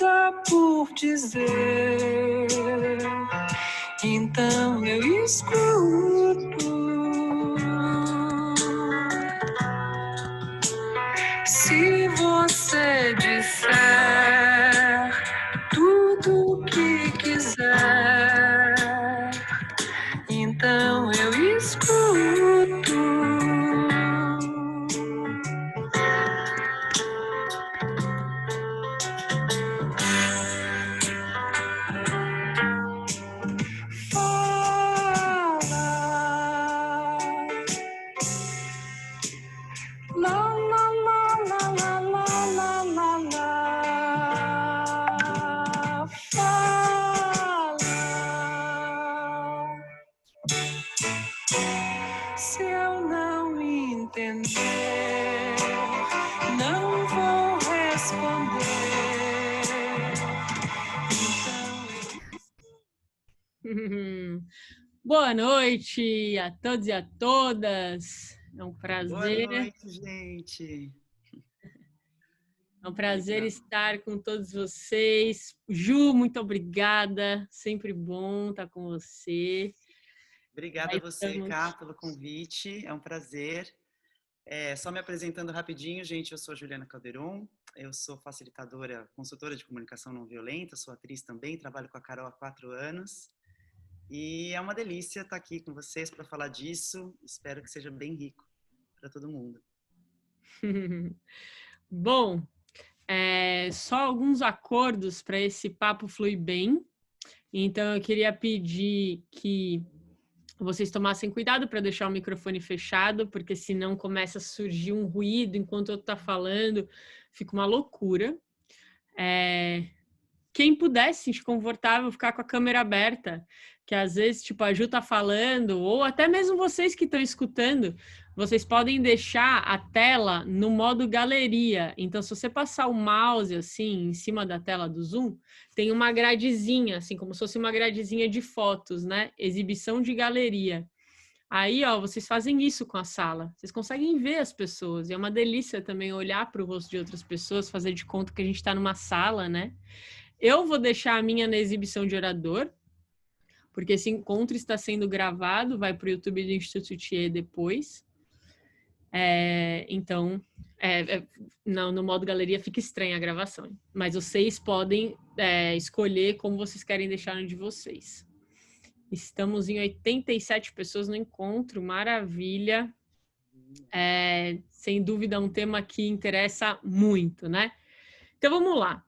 nada por dizer, então eu escuto. Se você disser tudo o que quiser, então eu escuto. Se eu não entender, não vou responder. Boa noite a todos e a todas. É um prazer. Boa noite, gente. É um prazer estar com todos vocês. Ju, muito obrigada. Sempre bom estar com você. Obrigada a você, Cá, pelo convite. É um prazer. Só me apresentando rapidinho, gente, eu sou Juliana Calderon. Eu sou facilitadora, consultora de comunicação não violenta, sou atriz também, trabalho com a Carol há 4 anos. E é uma delícia estar aqui com vocês para falar disso. Espero que seja bem rico para todo mundo. Bom, só alguns acordos para esse papo fluir bem. Então, eu queria pedir que vocês tomassem cuidado para deixar o microfone fechado, porque senão começa a surgir um ruído enquanto eu estou falando, fica uma loucura. Quem pudesse se sentir confortável, ficar com a câmera aberta, que às vezes, tipo, a Ju tá falando, ou até mesmo vocês que estão escutando, vocês podem deixar a tela no modo galeria. Então, se você passar o mouse, assim, em cima da tela do Zoom, tem uma gradezinha, assim, como se fosse uma gradezinha de fotos, né? Exibição de galeria. Aí, ó, vocês fazem isso com a sala. Vocês conseguem ver as pessoas. E é uma delícia também olhar para o rosto de outras pessoas, fazer de conta que a gente está numa sala, né? Eu vou deixar a minha na exibição de orador, porque esse encontro está sendo gravado, vai para o YouTube do Instituto Thier depois. Então, no modo galeria fica estranha a gravação, mas vocês podem escolher como vocês querem deixar no de vocês. Estamos em 87 pessoas no encontro, maravilha. Sem dúvida, um tema que interessa muito, né? Então, vamos lá.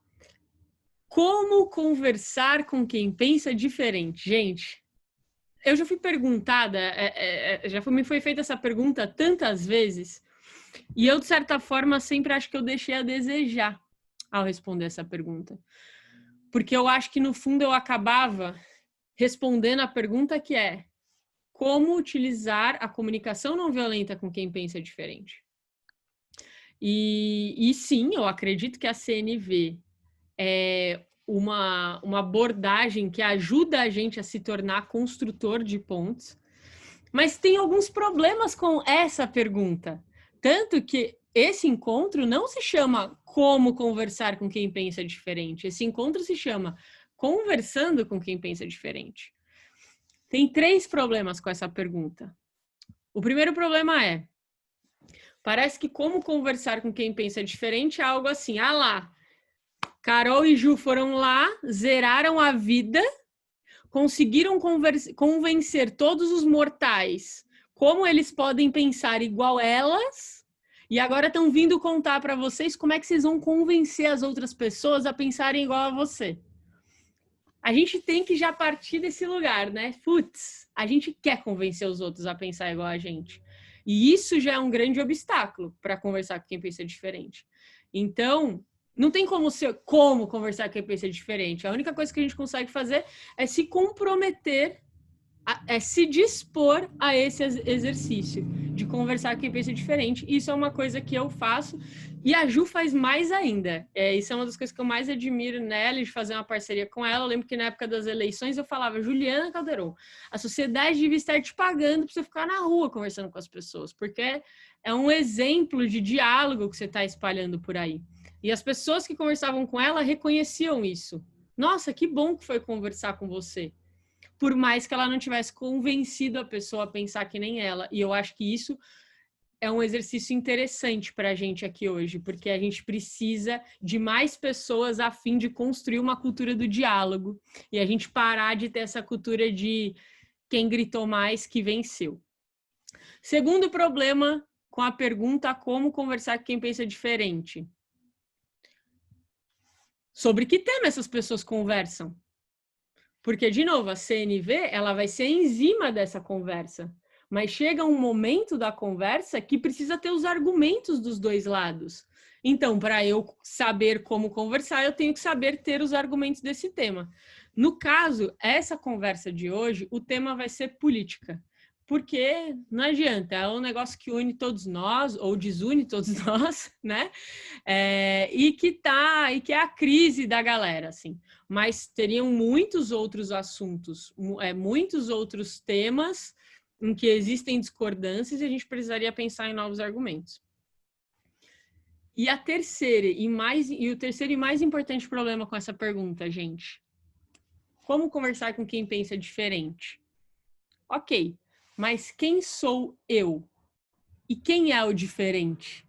Como conversar com quem pensa diferente? Gente, eu já fui perguntada, me foi feita essa pergunta tantas vezes, e eu, de certa forma, sempre acho que eu deixei a desejar ao responder essa pergunta. Porque eu acho que, no fundo, eu acabava respondendo a pergunta que é: como utilizar a comunicação não violenta com quem pensa diferente? E sim, eu acredito que a CNV é uma abordagem que ajuda a gente a se tornar construtor de pontes, mas tem alguns problemas com essa pergunta. Tanto que esse encontro não se chama como conversar com quem pensa diferente. Esse encontro se chama conversando com quem pensa diferente. Tem 3 problemas com essa pergunta. O primeiro problema parece que como conversar com quem pensa diferente é algo assim, lá, Carol e Ju foram lá, zeraram a vida, conseguiram convencer todos os mortais como eles podem pensar igual elas, e agora estão vindo contar para vocês como é que vocês vão convencer as outras pessoas a pensarem igual a você. A gente tem que já partir desse lugar, né? Putz, a gente quer convencer os outros a pensar igual a gente. E isso já é um grande obstáculo para conversar com quem pensa diferente. Então, não tem como conversar com quem pensa diferente. A única coisa que a gente consegue fazer é se comprometer, se dispor a esse exercício de conversar com quem pensa diferente. Isso é uma coisa que eu faço e a Ju faz mais ainda. Isso é uma das coisas que eu mais admiro nela, de fazer uma parceria com ela. Eu lembro que na época das eleições eu falava: Juliana Calderon, a sociedade devia estar te pagando para você ficar na rua conversando com as pessoas, porque é um exemplo de diálogo que você está espalhando por aí. E as pessoas que conversavam com ela reconheciam isso. Nossa, que bom que foi conversar com você. Por mais que ela não tivesse convencido a pessoa a pensar que nem ela. E eu acho que isso é um exercício interessante para a gente aqui hoje, porque a gente precisa de mais pessoas a fim de construir uma cultura do diálogo e a gente parar de ter essa cultura de quem gritou mais que venceu. Segundo problema com a pergunta como conversar com quem pensa diferente. Sobre que tema essas pessoas conversam? Porque, de novo, a CNV ela vai ser enzima dessa conversa. Mas chega um momento da conversa que precisa ter os argumentos dos dois lados. Então, para eu saber como conversar, eu tenho que saber ter os argumentos desse tema. No caso, essa conversa de hoje, o tema vai ser política. Porque não adianta, é um negócio que une todos nós, ou desune todos nós, né? E que é a crise da galera, assim. Mas teriam muitos outros assuntos, muitos outros temas em que existem discordâncias e a gente precisaria pensar em novos argumentos. E o terceiro e mais importante problema com essa pergunta, gente. Como conversar com quem pensa diferente? Ok, mas quem sou eu? E quem é o diferente?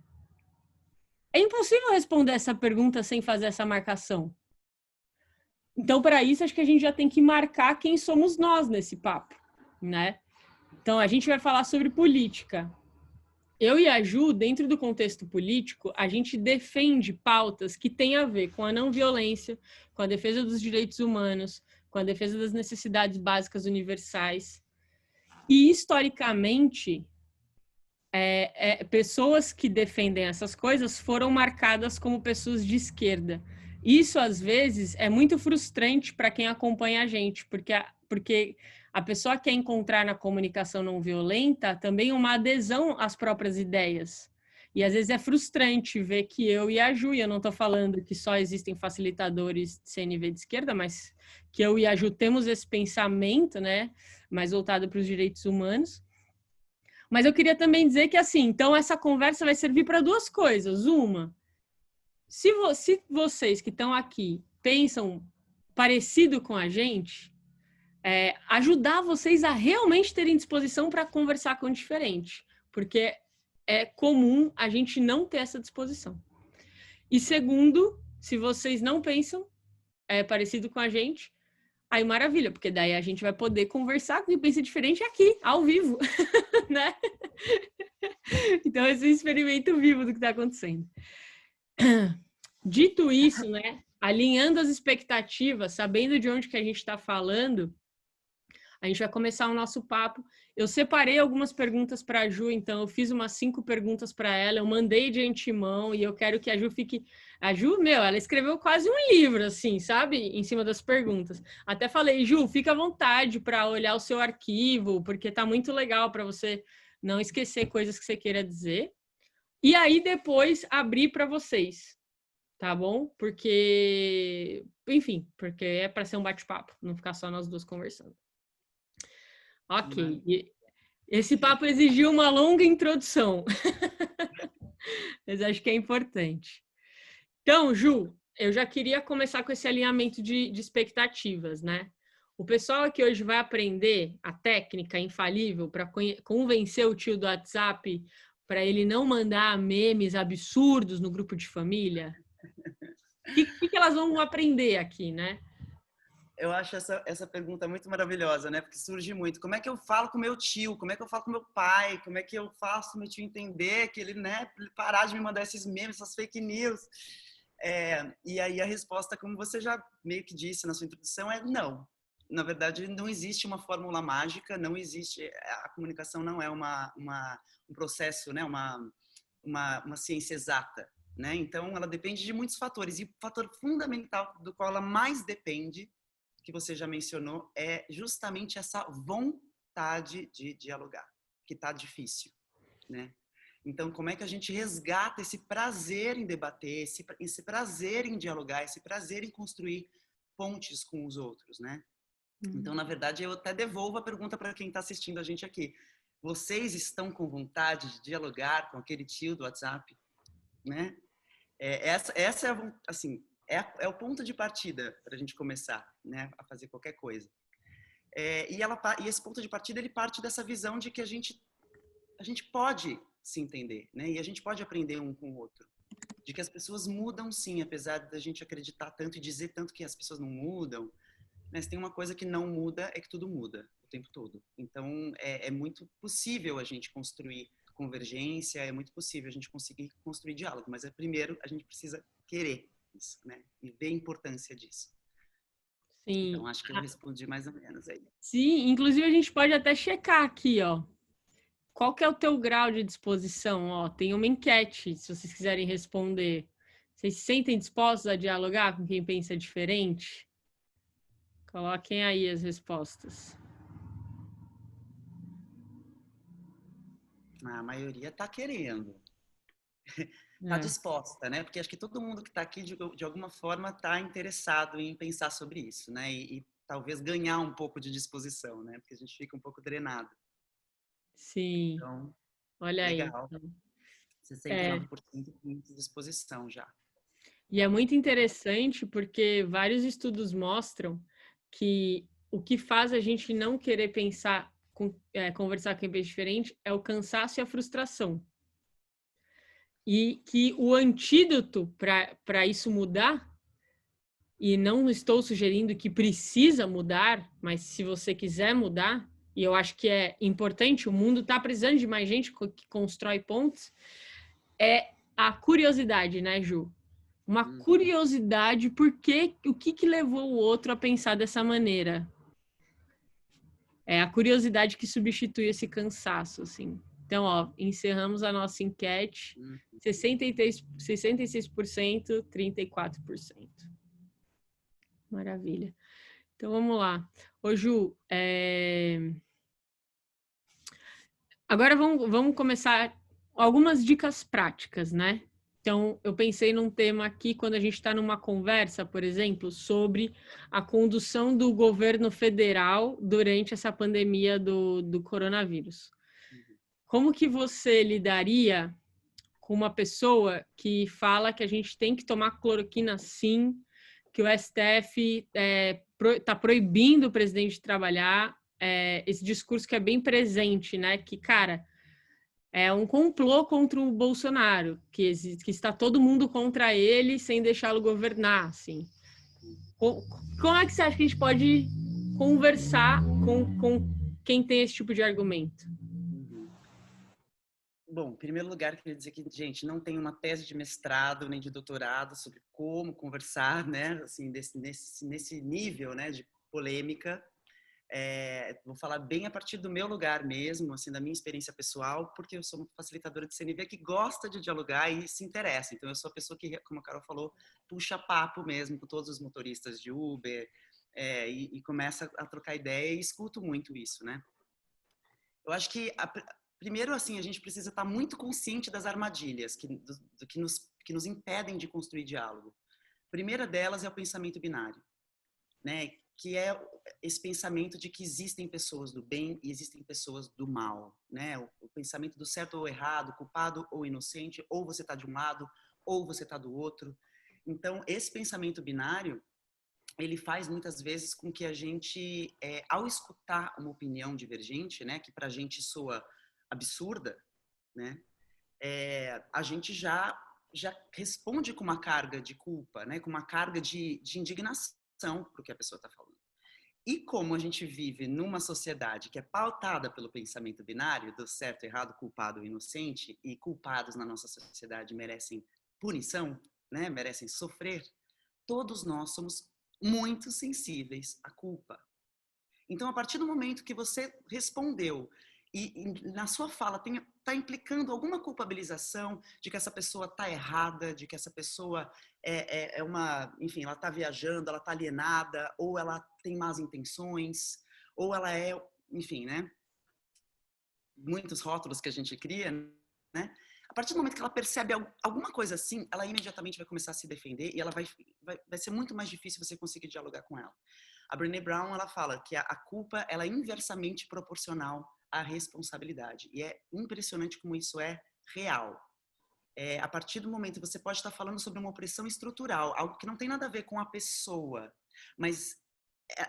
É impossível responder essa pergunta sem fazer essa marcação. Então, para isso, acho que a gente já tem que marcar quem somos nós nesse papo, né? Então, a gente vai falar sobre política. Eu e a Ju, dentro do contexto político, a gente defende pautas que têm a ver com a não violência, com a defesa dos direitos humanos, com a defesa das necessidades básicas universais. E, historicamente, pessoas que defendem essas coisas foram marcadas como pessoas de esquerda. Isso, às vezes, é muito frustrante para quem acompanha a gente, porque a pessoa quer encontrar na comunicação não violenta também uma adesão às próprias ideias. E, às vezes, é frustrante ver que eu e a Ju, e eu não estou falando que só existem facilitadores de CNV de esquerda, mas que eu e a Ju temos esse pensamento, né, mais voltado para os direitos humanos. Mas eu queria também dizer que, assim, então essa conversa vai servir para duas coisas. Uma, se vocês que estão aqui pensam parecido com a gente, ajudar vocês a realmente terem disposição para conversar com o diferente, porque é comum a gente não ter essa disposição. E segundo, se vocês não pensam parecido com a gente, aí maravilha, porque daí a gente vai poder conversar com quem pensa diferente aqui, ao vivo, né? Então, esse é um experimento vivo do que está acontecendo. Dito isso, né? Alinhando as expectativas, sabendo de onde que a gente está falando, a gente vai começar o nosso papo. Eu separei algumas perguntas para a Ju, então eu fiz umas 5 perguntas para ela, eu mandei de antemão e eu quero que a Ju fique... A Ju, ela escreveu quase um livro, assim, sabe? Em cima das perguntas. Até falei, Ju, fica à vontade para olhar o seu arquivo, porque tá muito legal para você não esquecer coisas que você queira dizer. E aí depois abrir para vocês, tá bom? Porque, enfim, porque é para ser um bate-papo, não ficar só nós duas conversando. Ok. Esse papo exigiu uma longa introdução. Mas acho que é importante. Então, Ju, eu já queria começar com esse alinhamento de expectativas, né? O pessoal aqui hoje vai aprender a técnica infalível para convencer o tio do WhatsApp para ele não mandar memes absurdos no grupo de família. O que elas vão aprender aqui, né? Eu acho essa pergunta muito maravilhosa, né? Porque surge muito. Como é que eu falo com meu tio? Como é que eu falo com meu pai? Como é que eu faço meu tio entender que ele, né, parar de me mandar esses memes, essas fake news? E aí a resposta, como você já meio que disse na sua introdução, é não. Na verdade, não existe uma fórmula mágica, não existe... A comunicação não é um processo, né? Uma ciência exata, né? Então, ela depende de muitos fatores. E o fator fundamental do qual ela mais depende, que você já mencionou, é justamente essa vontade de dialogar, que está difícil, né? Então, como é que a gente resgata esse prazer em debater, esse prazer em dialogar, esse prazer em construir pontes com os outros, né? Então, na verdade, eu até devolvo a pergunta para quem está assistindo a gente aqui. Vocês estão com vontade de dialogar com aquele tio do WhatsApp, né? Essa é, assim, é o ponto de partida para a gente começar, né, a fazer qualquer coisa. E esse ponto de partida, ele parte dessa visão de que a gente pode se entender, né? E a gente pode aprender um com o outro. De que as pessoas mudam sim, apesar da gente acreditar tanto e dizer tanto que as pessoas não mudam. Mas tem uma coisa que não muda, é que tudo muda o tempo todo. Então, é muito possível a gente construir convergência, é muito possível a gente conseguir construir diálogo. Mas primeiro a gente precisa querer isso, né? E ver a importância disso. Sim. Então, acho que eu respondi mais ou menos aí. Sim, inclusive a gente pode até checar aqui, ó. Qual que é o teu grau de disposição? Ó, tem uma enquete, se vocês quiserem responder. Vocês se sentem dispostos a dialogar com quem pensa diferente? Coloquem aí as respostas. A maioria está querendo. Está disposta, né? Porque acho que todo mundo que está aqui, de alguma forma, está interessado em pensar sobre isso, né? E talvez ganhar um pouco de disposição, né? Porque a gente fica um pouco drenado. Sim, Então, olha aí. legal. 69% de disposição já. E é muito interessante porque vários estudos mostram que o que faz a gente não querer pensar, conversar com quem pensa diferente é o cansaço e a frustração. E que o antídoto para isso mudar, e não estou sugerindo que precisa mudar, mas se você quiser mudar, e eu acho que é importante, o mundo está precisando de mais gente que constrói pontes, é a curiosidade, né, Ju? Uma curiosidade, o que levou o outro a pensar dessa maneira? É a curiosidade que substitui esse cansaço, assim. Então, ó, encerramos a nossa enquete. 66%, 34%. Maravilha. Então, vamos lá. Ô, Ju, agora vamos começar algumas dicas práticas, né? Então, eu pensei num tema aqui, quando a gente está numa conversa, por exemplo, sobre a condução do governo federal durante essa pandemia do coronavírus. Como que você lidaria com uma pessoa que fala que a gente tem que tomar cloroquina sim, que o STF está proibindo o presidente de trabalhar, esse discurso que é bem presente, né? Que, cara, é um complô contra o Bolsonaro, que está todo mundo contra ele sem deixá-lo governar, assim. Como é que você acha que a gente pode conversar com quem tem esse tipo de argumento? Bom, em primeiro lugar, queria dizer que, gente, não tem uma tese de mestrado nem de doutorado sobre como conversar, né, assim, nesse nível, né, de polêmica. Vou falar bem a partir do meu lugar mesmo, assim, da minha experiência pessoal, porque eu sou uma facilitadora de CNV que gosta de dialogar e se interessa. Então, eu sou a pessoa que, como a Carol falou, puxa papo mesmo com todos os motoristas de Uber e começa a trocar ideia e escuto muito isso, né? Eu acho que, primeiro, assim, a gente precisa estar muito consciente das armadilhas que nos impedem de construir diálogo. A primeira delas é o pensamento binário, né? Que é esse pensamento de que existem pessoas do bem e existem pessoas do mal, né? O pensamento do certo ou errado, culpado ou inocente, ou você está de um lado, ou você está do outro. Então, esse pensamento binário, ele faz muitas vezes com que a gente, ao escutar uma opinião divergente, né, que pra gente soa absurda, né, a gente já responde com uma carga de culpa, né, com uma carga de indignação pro que a pessoa está falando. E como a gente vive numa sociedade que é pautada pelo pensamento binário, do certo, errado, culpado, inocente, e culpados na nossa sociedade merecem punição, né, merecem sofrer, todos nós somos muito sensíveis à culpa. Então, a partir do momento que você respondeu e na sua fala está implicando alguma culpabilização de que essa pessoa está errada, de que essa pessoa enfim, ela está viajando, ela está alienada, ou ela tem más intenções, ou ela enfim, né? Muitos rótulos que a gente cria, né? A partir do momento que ela percebe alguma coisa assim, ela imediatamente vai começar a se defender e ela vai ser muito mais difícil você conseguir dialogar com ela. A Brené Brown, ela fala que a culpa ela é inversamente proporcional à responsabilidade. E é impressionante como isso é real. a partir do momento você pode estar falando sobre uma opressão estrutural, algo que não tem nada a ver com a pessoa, mas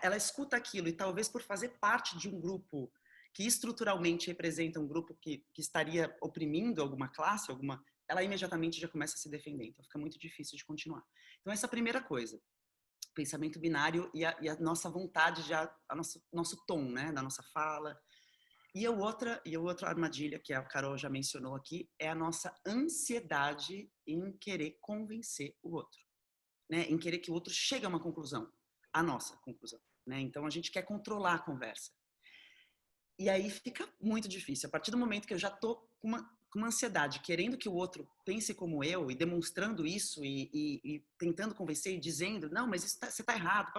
ela escuta aquilo e talvez por fazer parte de um grupo que estruturalmente representa um grupo que estaria oprimindo alguma classe, ela imediatamente já começa a se defender. Então fica muito difícil de continuar. Então essa é a primeira coisa. Pensamento binário e a nossa vontade, nosso tom, né, da nossa fala. E a outra armadilha, que a Carol já mencionou aqui, é a nossa ansiedade em querer convencer o outro, né? Em querer que o outro chegue a uma conclusão, a nossa conclusão, né? Então a gente quer controlar a conversa. E aí fica muito difícil. A partir do momento que eu já tô com uma ansiedade, querendo que o outro pense como eu e demonstrando isso e tentando convencer e dizendo, não, mas você tá errado.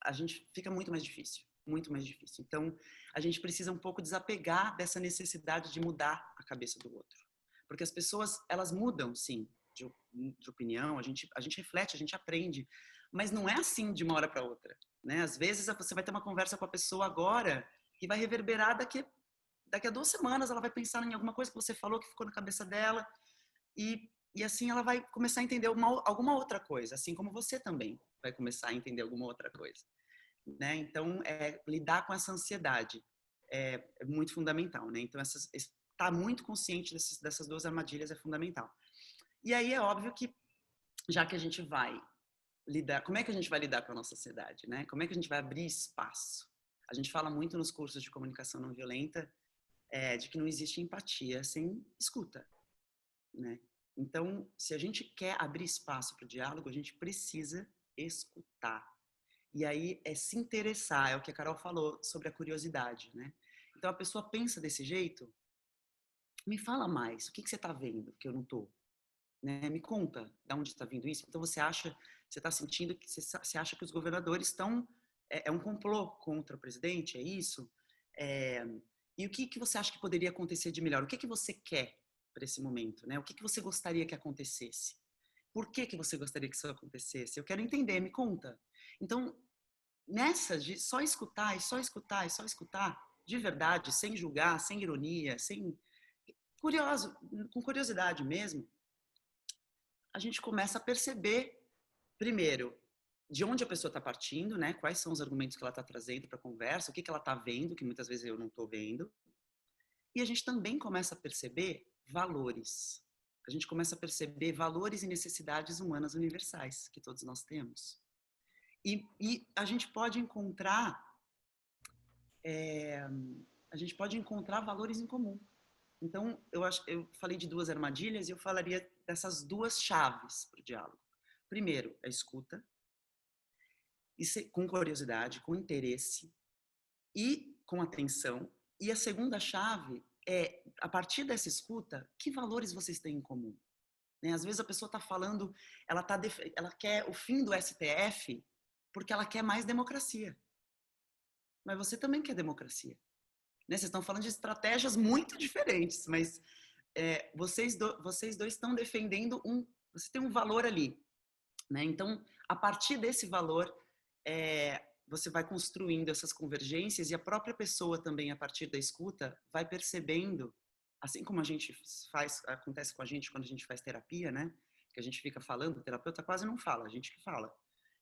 A gente fica muito mais difícil. Muito mais difícil. Então, a gente precisa um pouco desapegar dessa necessidade de mudar a cabeça do outro. Porque as pessoas, elas mudam, sim, de opinião, a gente reflete, a gente aprende, mas não é assim de uma hora para outra, né? Às vezes você vai ter uma conversa com a pessoa agora e vai reverberar daqui a 2 semanas, ela vai pensar em alguma coisa que você falou que ficou na cabeça dela e assim ela vai começar a entender alguma outra coisa, assim como você também vai começar a entender alguma outra coisa. Né? Então, lidar com essa ansiedade é muito fundamental, né? Então, estar muito consciente dessas 2 armadilhas é fundamental. E aí é óbvio que, já que a gente vai lidar, como é que a gente vai lidar com a nossa ansiedade, né? Como é que a gente vai abrir espaço? A gente fala muito nos cursos de comunicação não violenta de que não existe empatia sem escuta, né? Então, se a gente quer abrir espaço para o diálogo, a gente precisa escutar. E aí é se interessar, é o que a Carol falou sobre a curiosidade, né? Então a pessoa pensa desse jeito, me fala mais, o que você está vendo que eu não estou? Né? Me conta de onde está vindo isso. Então você está sentindo que você acha que os governadores estão, é um complô contra o presidente, é isso? E o que você acha que poderia acontecer de melhor? O que você quer para esse momento, né? O que você gostaria que acontecesse? Por que você gostaria que isso acontecesse? Eu quero entender, me conta. Então, nessa de só escutar, de verdade, sem julgar, sem ironia, com curiosidade mesmo, a gente começa a perceber, primeiro, de onde a pessoa está partindo, né? Quais são os argumentos que ela está trazendo para a conversa, o que ela está vendo, que muitas vezes eu não estou vendo. E a gente também começa a perceber valores. A gente começa a perceber valores e necessidades humanas universais que todos nós temos. E a gente pode encontrar valores em comum. Então, eu falei de 2 armadilhas e eu falaria dessas 2 chaves para o diálogo. Primeiro, a escuta, com curiosidade, com interesse e com atenção. E a segunda chave é, a partir dessa escuta, que valores vocês têm em comum? Né? Às vezes a pessoa está falando, ela quer o fim do STF porque ela quer mais democracia. Mas você também quer democracia. Né? Vocês estão falando de estratégias muito diferentes, mas vocês dois estão defendendo você tem um valor ali. Né? Então, a partir desse valor, você vai construindo essas convergências e a própria pessoa também, a partir da escuta, vai percebendo, assim como acontece com a gente quando a gente faz terapia, né? Que a gente fica falando, o terapeuta quase não fala, a gente que fala.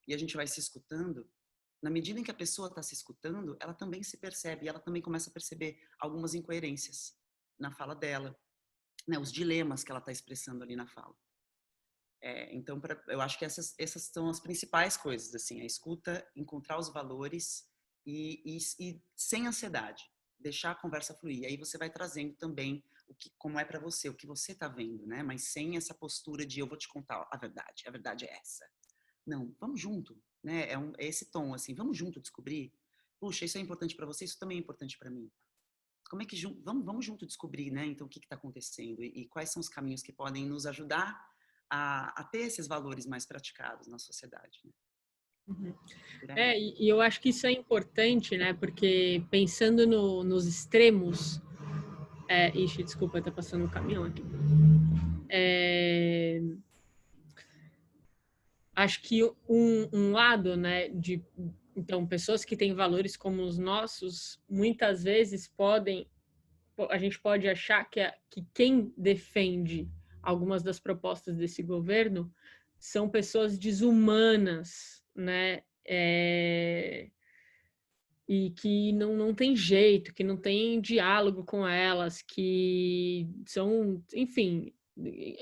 E a gente vai se escutando. Na medida em que a pessoa está se escutando, ela também se percebe, e ela também começa a perceber algumas incoerências na fala dela, né, os dilemas que ela está expressando ali na fala. Então, eu acho que essas são as principais coisas, assim, a escuta, encontrar os valores e sem ansiedade, deixar a conversa fluir. Aí você vai trazendo também como é para você, o que você está vendo, né? Mas sem essa postura de eu vou te contar a verdade é essa. Não, vamos junto, né? É esse tom, assim, vamos junto descobrir. Puxa, isso é importante para você, isso também é importante para mim. Como é que vamos junto descobrir, né? Então, o que está acontecendo e quais são os caminhos que podem nos ajudar a ter esses valores mais praticados na sociedade. Né? Uhum. E eu acho que isso é importante, né? Porque pensando nos extremos, desculpa, tá passando um caminhão aqui. Acho que um lado, né, então, pessoas que têm valores como os nossos, muitas vezes podem a gente pode achar que quem defende algumas das propostas desse governo são pessoas desumanas, né? E que não tem jeito, que não tem diálogo com elas, que são, enfim,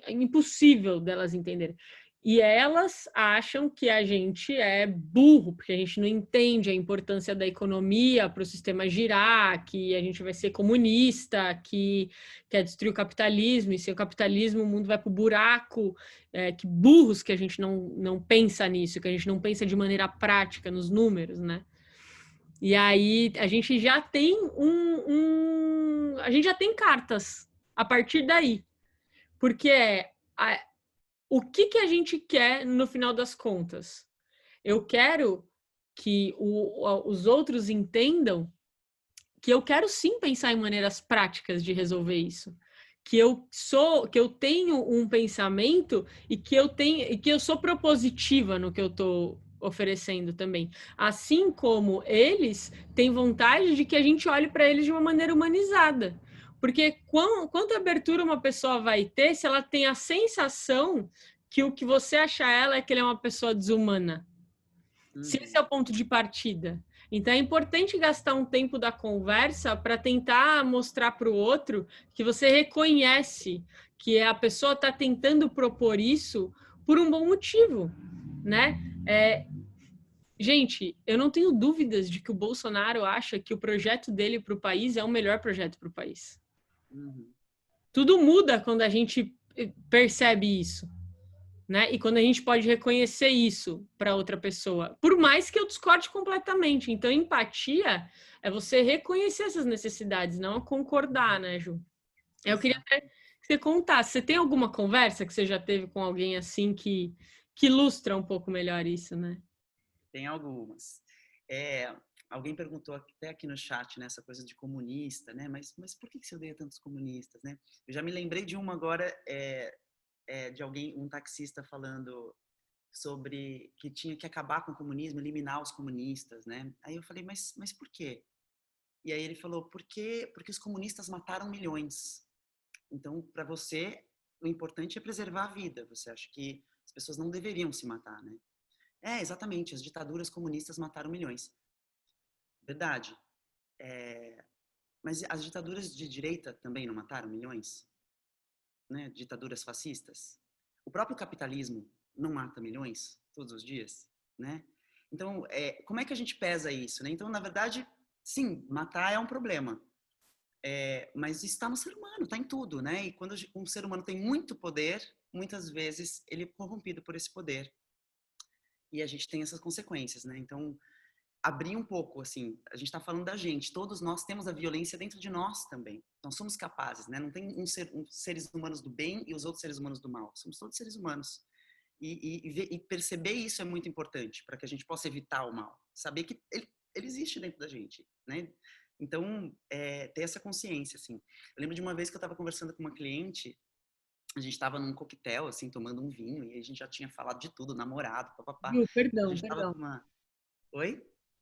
é impossível delas entenderem. E elas acham que a gente é burro, porque a gente não entende a importância da economia para o sistema girar, que a gente vai ser comunista, que quer destruir o capitalismo, e sem o capitalismo o mundo vai para o buraco, que burros que a gente não pensa nisso, que a gente não pensa de maneira prática nos números, né? E aí a gente já tem a gente já tem cartas a partir daí. Porque o que a gente quer no final das contas? Eu quero que os outros entendam que eu quero sim pensar em maneiras práticas de resolver isso. Que eu tenho um pensamento e que eu sou propositiva no que eu estou oferecendo também. Assim como eles têm vontade de que a gente olhe para eles de uma maneira humanizada. Porque quanta abertura uma pessoa vai ter se ela tem a sensação que o que você acha ela é que ele é uma pessoa desumana? Se esse é o ponto de partida. Então é importante gastar um tempo da conversa para tentar mostrar para o outro que você reconhece que a pessoa está tentando propor isso por um bom motivo, né? Gente, eu não tenho dúvidas de que o Bolsonaro acha que o projeto dele para o país é o melhor projeto para o país. Tudo muda quando a gente percebe isso. Né? E quando a gente pode reconhecer isso para outra pessoa, por mais que eu discorde completamente. Então, empatia é você reconhecer essas necessidades, não concordar, né, Ju? Eu queria até que você contasse. Você tem alguma conversa que você já teve com alguém assim que ilustra um pouco melhor isso, né? Tem algumas. Alguém perguntou até aqui no chat, né, essa coisa de comunista, né? Mas por que você odeia tantos comunistas, né? Eu já me lembrei de uma agora, de alguém, um taxista falando sobre que tinha que acabar com o comunismo, eliminar os comunistas, né? Aí eu falei, mas por quê? E aí ele falou, porque os comunistas mataram milhões. Então, para você, o importante é preservar a vida. Você acha que as pessoas não deveriam se matar, né? Exatamente, as ditaduras comunistas mataram milhões. Verdade. Mas as ditaduras de direita também não mataram milhões? Né? Ditaduras fascistas? O próprio capitalismo não mata milhões todos os dias, né? Então, como é que a gente pesa isso, né? Então, na verdade, sim, matar é um problema. Mas está no ser humano, está em tudo, né? E quando um ser humano tem muito poder, muitas vezes ele é corrompido por esse poder. E a gente tem essas consequências, né? Então, abrir um pouco, assim, a gente está falando da gente, todos nós temos a violência dentro de nós também. Nós somos capazes, né? Não tem seres humanos do bem e os outros seres humanos do mal. Somos todos seres humanos. E perceber isso é muito importante para que a gente possa evitar o mal. Saber que ele existe dentro da gente, né? Então, ter essa consciência, assim. Eu lembro de uma vez que eu estava conversando com uma cliente, a gente estava num coquetel, assim, tomando um vinho, e a gente já tinha falado de tudo, namorado, papapá. Ju, perdão. A gente tava com uma... Oi?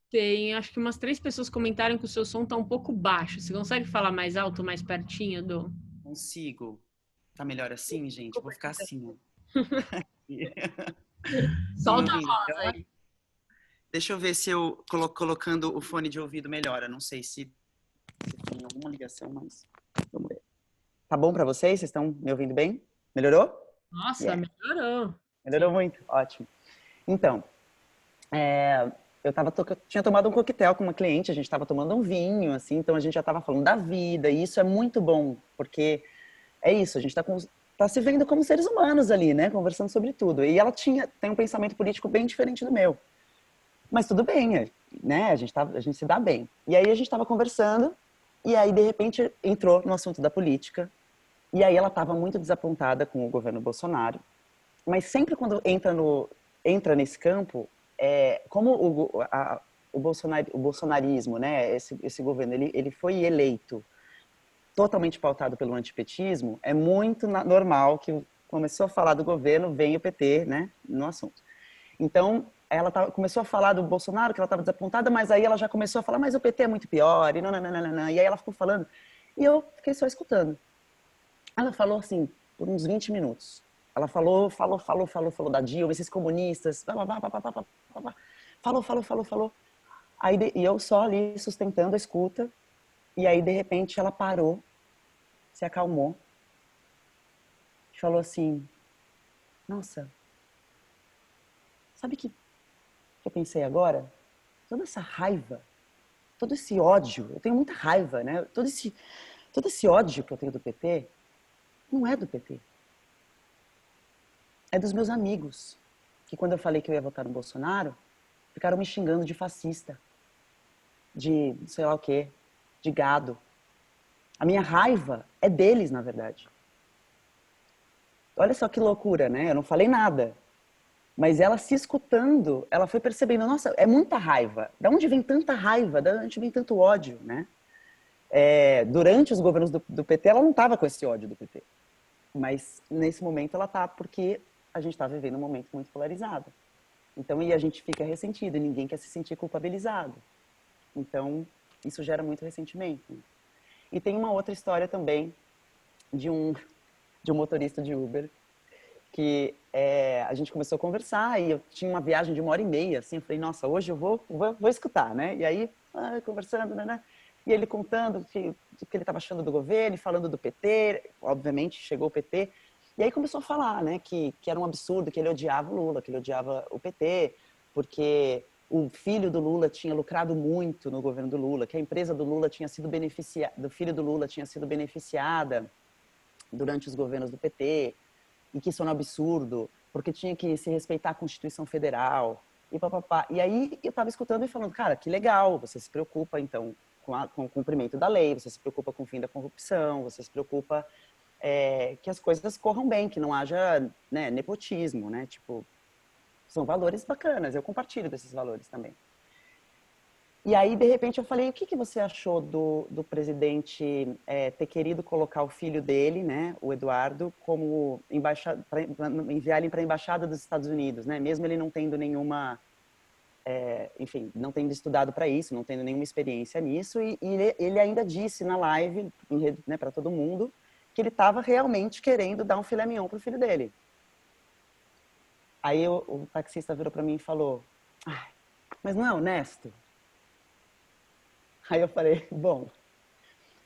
Tem, acho que umas 3 pessoas comentaram que o seu som tá um pouco baixo. Você consegue falar mais alto, mais pertinho do... Consigo. Tá melhor assim, gente? Eu vou ficar assim, ó. Solta a voz aí. Deixa eu ver se eu colocando o fone de ouvido melhora. Não sei se tem alguma ligação, mas vamos ver. Tá bom pra vocês? Vocês estão me ouvindo bem? Melhorou? Nossa, melhorou. Melhorou muito. Ótimo. Então, eu tinha tomado um coquetel com uma cliente, a gente estava tomando um vinho, assim, então a gente já estava falando da vida, e isso é muito bom, porque é isso, a gente tá se vendo como seres humanos ali, né, conversando sobre tudo. E ela tem um pensamento político bem diferente do meu. Mas tudo bem, né, a gente se dá bem. E aí a gente estava conversando, e aí de repente entrou no assunto da política, e aí ela estava muito desapontada com o governo Bolsonaro, mas sempre quando entra nesse campo, como o bolsonarismo, né, esse governo, ele foi eleito totalmente pautado pelo antipetismo, é muito normal que começou a falar do governo, vem o PT, né, no assunto. Então, ela começou a falar do Bolsonaro, que ela estava desapontada, mas aí ela já começou a falar, mas o PT é muito pior, e aí ela ficou falando. E eu fiquei só escutando. Ela falou assim, por uns 20 minutos. Ela falou da Dilma, esses comunistas, falou. Aí, e eu só ali sustentando a escuta, e aí, de repente, ela parou, se acalmou, e falou assim, nossa, sabe o que eu pensei agora? Toda essa raiva, todo esse ódio, eu tenho muita raiva, né? Todo esse ódio que eu tenho do PT, não é do PT. É dos meus amigos, que quando eu falei que eu ia votar no Bolsonaro, ficaram me xingando de fascista, de sei lá o quê, de gado. A minha raiva é deles, na verdade. Olha só que loucura, né? Eu não falei nada. Mas ela se escutando, ela foi percebendo, nossa, é muita raiva. Da onde vem tanta raiva? Da onde vem tanto ódio, né? Durante os governos do PT, ela não estava com esse ódio do PT. Mas nesse momento ela tá, porque a gente está vivendo um momento muito polarizado. Então, e a gente fica ressentido, e ninguém quer se sentir culpabilizado. Então, isso gera muito ressentimento. E tem uma outra história também de um motorista de Uber, que a gente começou a conversar, e eu tinha uma viagem de 1h30, assim, eu falei, nossa, hoje eu vou escutar, né? E aí, conversando, né? E ele contando o que ele estava achando do governo, falando do PT, obviamente chegou o PT, e aí começou a falar, né, que era um absurdo, que ele odiava o Lula, que ele odiava o PT, porque o filho do Lula tinha lucrado muito no governo do Lula, que a empresa do Lula tinha sido beneficiada, do filho do Lula tinha sido beneficiada durante os governos do PT, e que isso é um absurdo, porque tinha que se respeitar a Constituição Federal, e papapá. E aí eu estava escutando e falando, cara, que legal, você se preocupa, então, com o cumprimento da lei, você se preocupa com o fim da corrupção, você se preocupa que as coisas corram bem, que não haja, né, nepotismo, né? Tipo, são valores bacanas, eu compartilho desses valores também. E aí, de repente, eu falei, o que você achou do presidente ter querido colocar o filho dele, né, o Eduardo, como enviar ele para a embaixada dos Estados Unidos, né, mesmo ele não tendo nenhuma, enfim, não tendo estudado para isso, não tendo nenhuma experiência nisso, e ele ainda disse na live, né, para todo mundo, que ele estava realmente querendo dar um filé mignon para o filho dele. Aí o taxista virou para mim e falou, mas não é honesto? Aí eu falei, bom,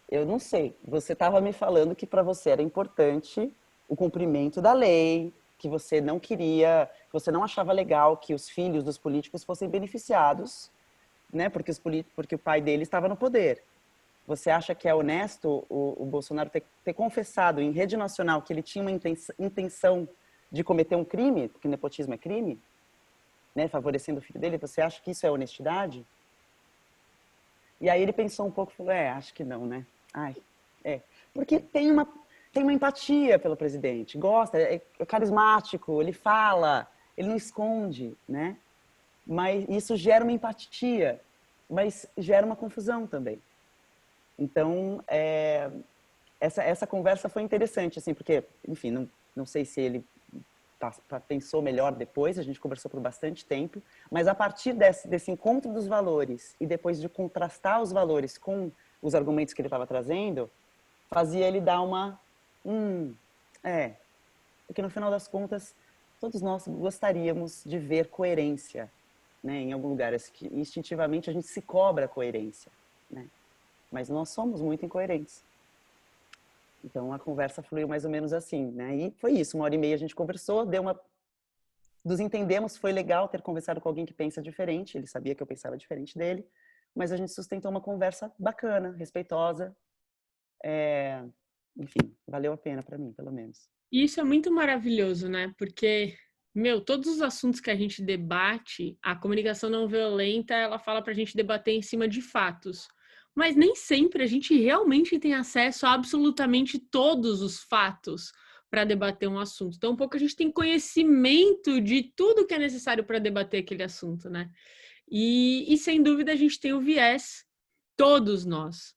eu não sei. Você estava me falando que para você era importante o cumprimento da lei, que você não queria, que você não achava legal que os filhos dos políticos fossem beneficiados, né? Porque o pai dele estava no poder. Você acha que é honesto o Bolsonaro ter confessado em rede nacional que ele tinha uma intenção de cometer um crime, porque nepotismo é crime, né? Favorecendo o filho dele? Você acha que isso é honestidade? E aí ele pensou um pouco e falou, acho que não, né? Porque tem uma empatia pelo presidente, gosta, é carismático, ele fala, ele não esconde, né? Mas isso gera uma empatia, mas gera uma confusão também. Então, essa conversa foi interessante, assim, porque, enfim, não sei se ele pensou melhor depois, a gente conversou por bastante tempo, mas a partir desse encontro dos valores e depois de contrastar os valores com os argumentos que ele estava trazendo, fazia ele dar porque no final das contas, todos nós gostaríamos de ver coerência, né, em algum lugar, que instintivamente a gente se cobra coerência, né, mas nós somos muito incoerentes. Então, a conversa fluiu mais ou menos assim, né? E foi isso, 1h30 a gente conversou, nos entendemos, foi legal ter conversado com alguém que pensa diferente, ele sabia que eu pensava diferente dele, mas a gente sustentou uma conversa bacana, respeitosa, enfim, valeu a pena para mim, pelo menos. E isso é muito maravilhoso, né? Porque, todos os assuntos que a gente debate, a comunicação não violenta, ela fala pra gente debater em cima de fatos. Mas nem sempre a gente realmente tem acesso a absolutamente todos os fatos para debater um assunto. Então, um pouco a gente tem conhecimento de tudo que é necessário para debater aquele assunto, né? E sem dúvida a gente tem o viés, todos nós,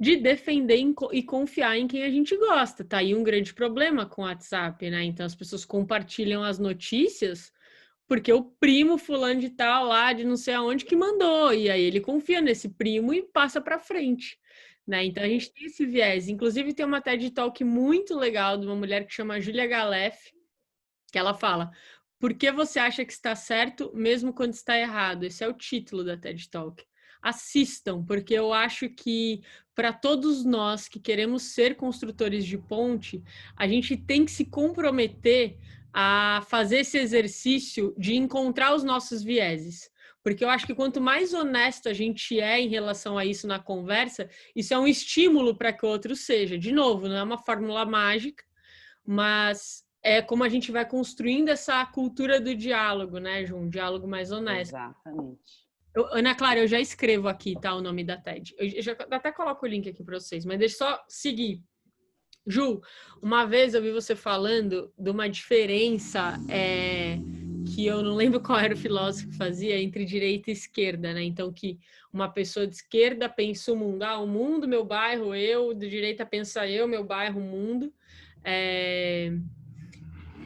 de defender e confiar em quem a gente gosta. Tá aí um grande problema com o WhatsApp, né? Então as pessoas compartilham as notícias porque o primo fulano de tal lá de não sei aonde que mandou, e aí ele confia nesse primo e passa para frente. né? Então a gente tem esse viés. Inclusive tem uma TED Talk muito legal de uma mulher que chama Julia Galef, que ela fala: por que você acha que está certo mesmo quando está errado? Esse é o título da TED Talk. Assistam, porque eu acho que para todos nós que queremos ser construtores de ponte, a gente tem que se comprometer a fazer esse exercício de encontrar os nossos vieses. Porque eu acho que quanto mais honesto a gente é em relação a isso na conversa, isso é um estímulo para que o outro seja. De novo, não é uma fórmula mágica, mas é como a gente vai construindo essa cultura do diálogo, né, Ju? Um diálogo mais honesto. Exatamente. Ana Clara, eu já escrevo aqui, tá, o nome da TED. Eu já até coloco o link aqui para vocês, mas deixa eu só seguir. Ju, uma vez eu vi você falando de uma diferença que eu não lembro qual era o filósofo que fazia entre direita e esquerda, né? Então, que uma pessoa de esquerda pensa o mundo, o mundo, meu bairro, eu, de direita pensa eu, meu bairro, o mundo.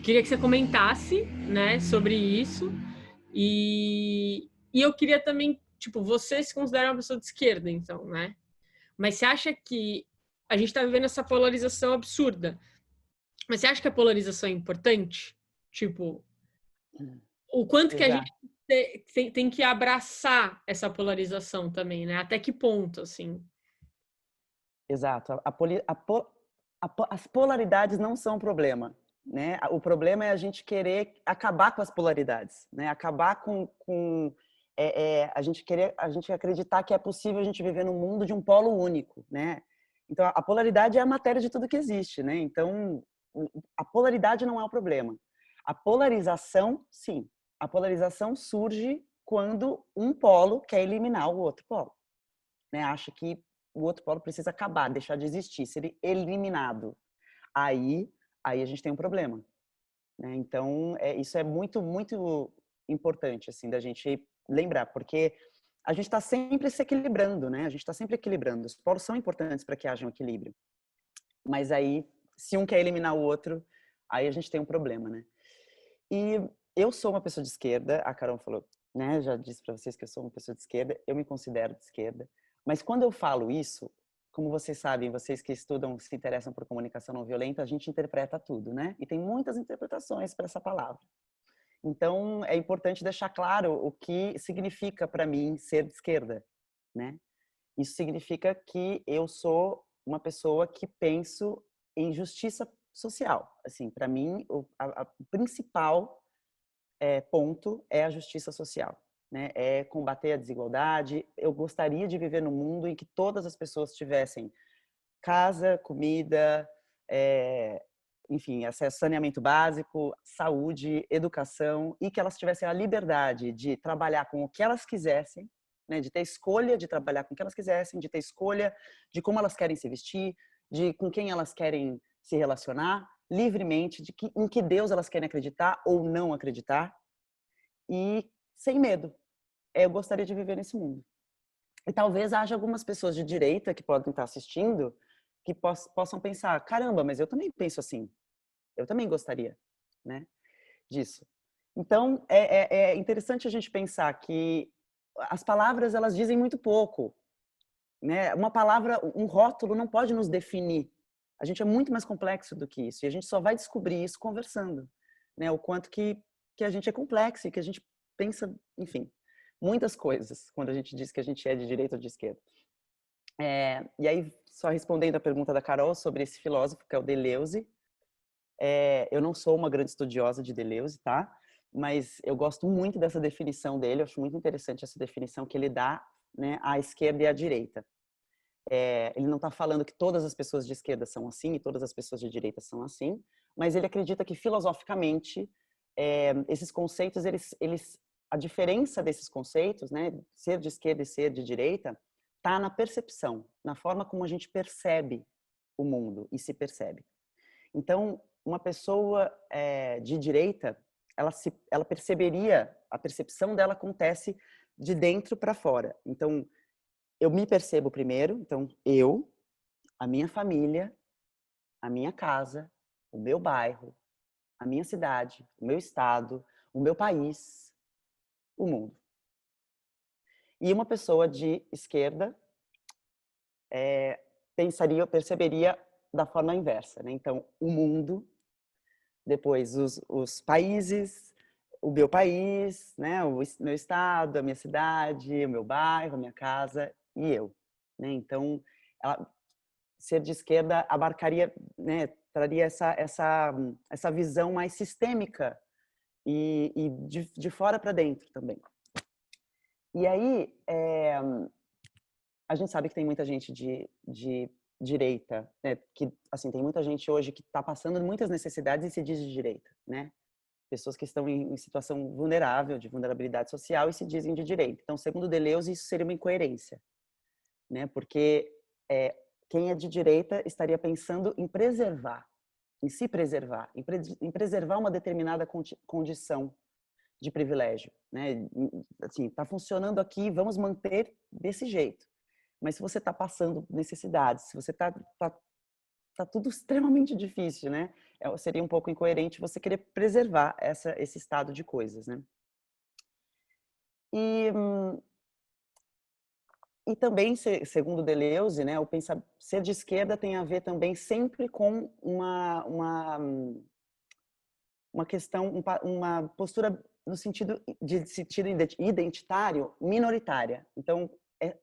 Queria que você comentasse, né, sobre isso. E eu queria também, tipo, você se considera uma pessoa de esquerda, então, né? Mas você acha que a gente está vivendo essa polarização absurda? Mas você acha que a polarização é importante? Tipo, o quanto que a Exato. gente tem que abraçar essa polarização também, né? Até que ponto, assim? Exato. As polaridades não são um problema, né? O problema é a gente querer acabar com as polaridades, né? Acabar com a gente acreditar que é possível a gente viver num mundo de um polo único, né? Então a polaridade é a matéria de tudo que existe, né? Então a polaridade não é o problema. A polarização, sim. A polarização surge quando um polo quer eliminar o outro polo, né? Acha que o outro polo precisa acabar, deixar de existir, ser eliminado. Aí a gente tem um problema, né? Então, isso é muito, muito importante, assim, da gente lembrar, porque a gente está sempre se equilibrando, né? A gente está sempre equilibrando. Os polos são importantes para que haja um equilíbrio. Mas aí, se um quer eliminar o outro, aí a gente tem um problema, né? E eu sou uma pessoa de esquerda, a Carol falou, né? Já disse para vocês que eu sou uma pessoa de esquerda, eu me considero de esquerda. Mas quando eu falo isso, como vocês sabem, vocês que estudam, se interessam por comunicação não violenta, a gente interpreta tudo, né? E tem muitas interpretações para essa palavra. Então, é importante deixar claro o que significa para mim ser de esquerda, né? Isso significa que eu sou uma pessoa que penso em justiça social. Assim, para mim, o principal ponto é a justiça social, né? É combater a desigualdade. Eu gostaria de viver num mundo em que todas as pessoas tivessem casa, comida, enfim, acesso a saneamento básico, saúde, educação, e que elas tivessem a liberdade de trabalhar com o que elas quisessem, né? De ter escolha de trabalhar com o que elas quisessem, de ter escolha de como elas querem se vestir, de com quem elas querem se relacionar, livremente, em que Deus elas querem acreditar ou não acreditar, e sem medo. Eu gostaria de viver nesse mundo. E talvez haja algumas pessoas de direita que podem estar assistindo que possam pensar, caramba, mas eu também penso assim. Eu também gostaria, né, disso. Então, é interessante a gente pensar que as palavras, elas dizem muito pouco, né? Uma palavra, um rótulo não pode nos definir. A gente é muito mais complexo do que isso. E a gente só vai descobrir isso conversando, né? O quanto que a gente é complexo e que a gente pensa, enfim, muitas coisas quando a gente diz que a gente é de direita ou de esquerda. E aí, só respondendo a pergunta da Carol sobre esse filósofo, que é o Deleuze. Eu não sou uma grande estudiosa de Deleuze, tá? Mas eu gosto muito dessa definição dele, eu acho muito interessante essa definição que ele dá, né, à esquerda e à direita. Ele não está falando que todas as pessoas de esquerda são assim e todas as pessoas de direita são assim, mas ele acredita que filosoficamente esses conceitos, a diferença desses conceitos, né, ser de esquerda e ser de direita, está na percepção, na forma como a gente percebe o mundo e se percebe. Então, uma pessoa de direita, ela perceberia, a percepção dela acontece de dentro para fora. Então, eu me percebo primeiro, então eu, a minha família, a minha casa, o meu bairro, a minha cidade, o meu estado, o meu país, o mundo. E uma pessoa de esquerda perceberia da forma inversa, né? Então, o mundo, depois os países, o meu país, né? O meu estado, a minha cidade, o meu bairro, a minha casa e eu, né? Então, ser de esquerda abarcaria, né? Traria essa visão mais sistêmica e de fora para dentro também. E aí, a gente sabe que tem muita gente de direita, né? Que, assim, tem muita gente hoje que está passando muitas necessidades e se diz de direita, né? Pessoas que estão em situação vulnerável, de vulnerabilidade social e se dizem de direita. Então, segundo Deleuze, isso seria uma incoerência, né? Porque quem é de direita estaria pensando em preservar, em se preservar, em preservar uma determinada condição de privilégio, né? Assim, está funcionando aqui, vamos manter desse jeito. Mas se você está passando necessidades, se você tá tudo extremamente difícil, né? Seria um pouco incoerente você querer preservar esse estado de coisas, né? E também, segundo Deleuze, né, ser de esquerda tem a ver também sempre com uma questão, uma postura no sentido identitário minoritária. Então,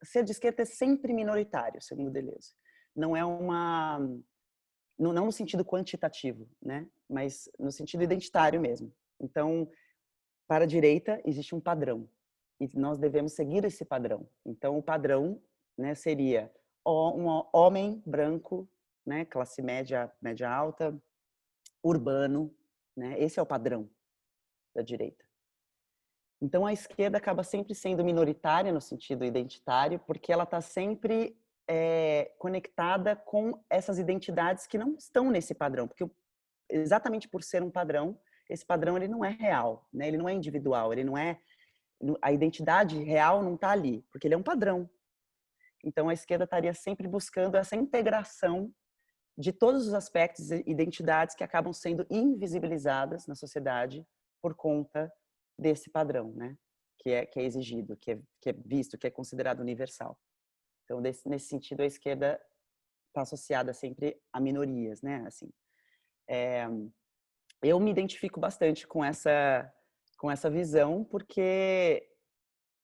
ser de esquerda é sempre minoritário, segundo Deleuze. Não é não no sentido quantitativo, né, mas no sentido identitário mesmo. Então, para a direita existe um padrão e nós devemos seguir esse padrão. Então, o padrão, né, seria um homem branco, né, classe média alta, urbano, né? Esse é o padrão da direita. Então, a esquerda acaba sempre sendo minoritária no sentido identitário, porque ela está sempre conectada com essas identidades que não estão nesse padrão, porque exatamente por ser um padrão, esse padrão ele não é real, né? Ele não é individual, ele não é a identidade real não está ali, porque ele é um padrão. Então, a esquerda estaria sempre buscando essa integração de todos os aspectos e identidades que acabam sendo invisibilizadas na sociedade por conta desse padrão, né? Que é exigido, que é visto, que é considerado universal. Então, nesse sentido, a esquerda está associada sempre a minorias, né? Assim, eu me identifico bastante com essa visão, porque,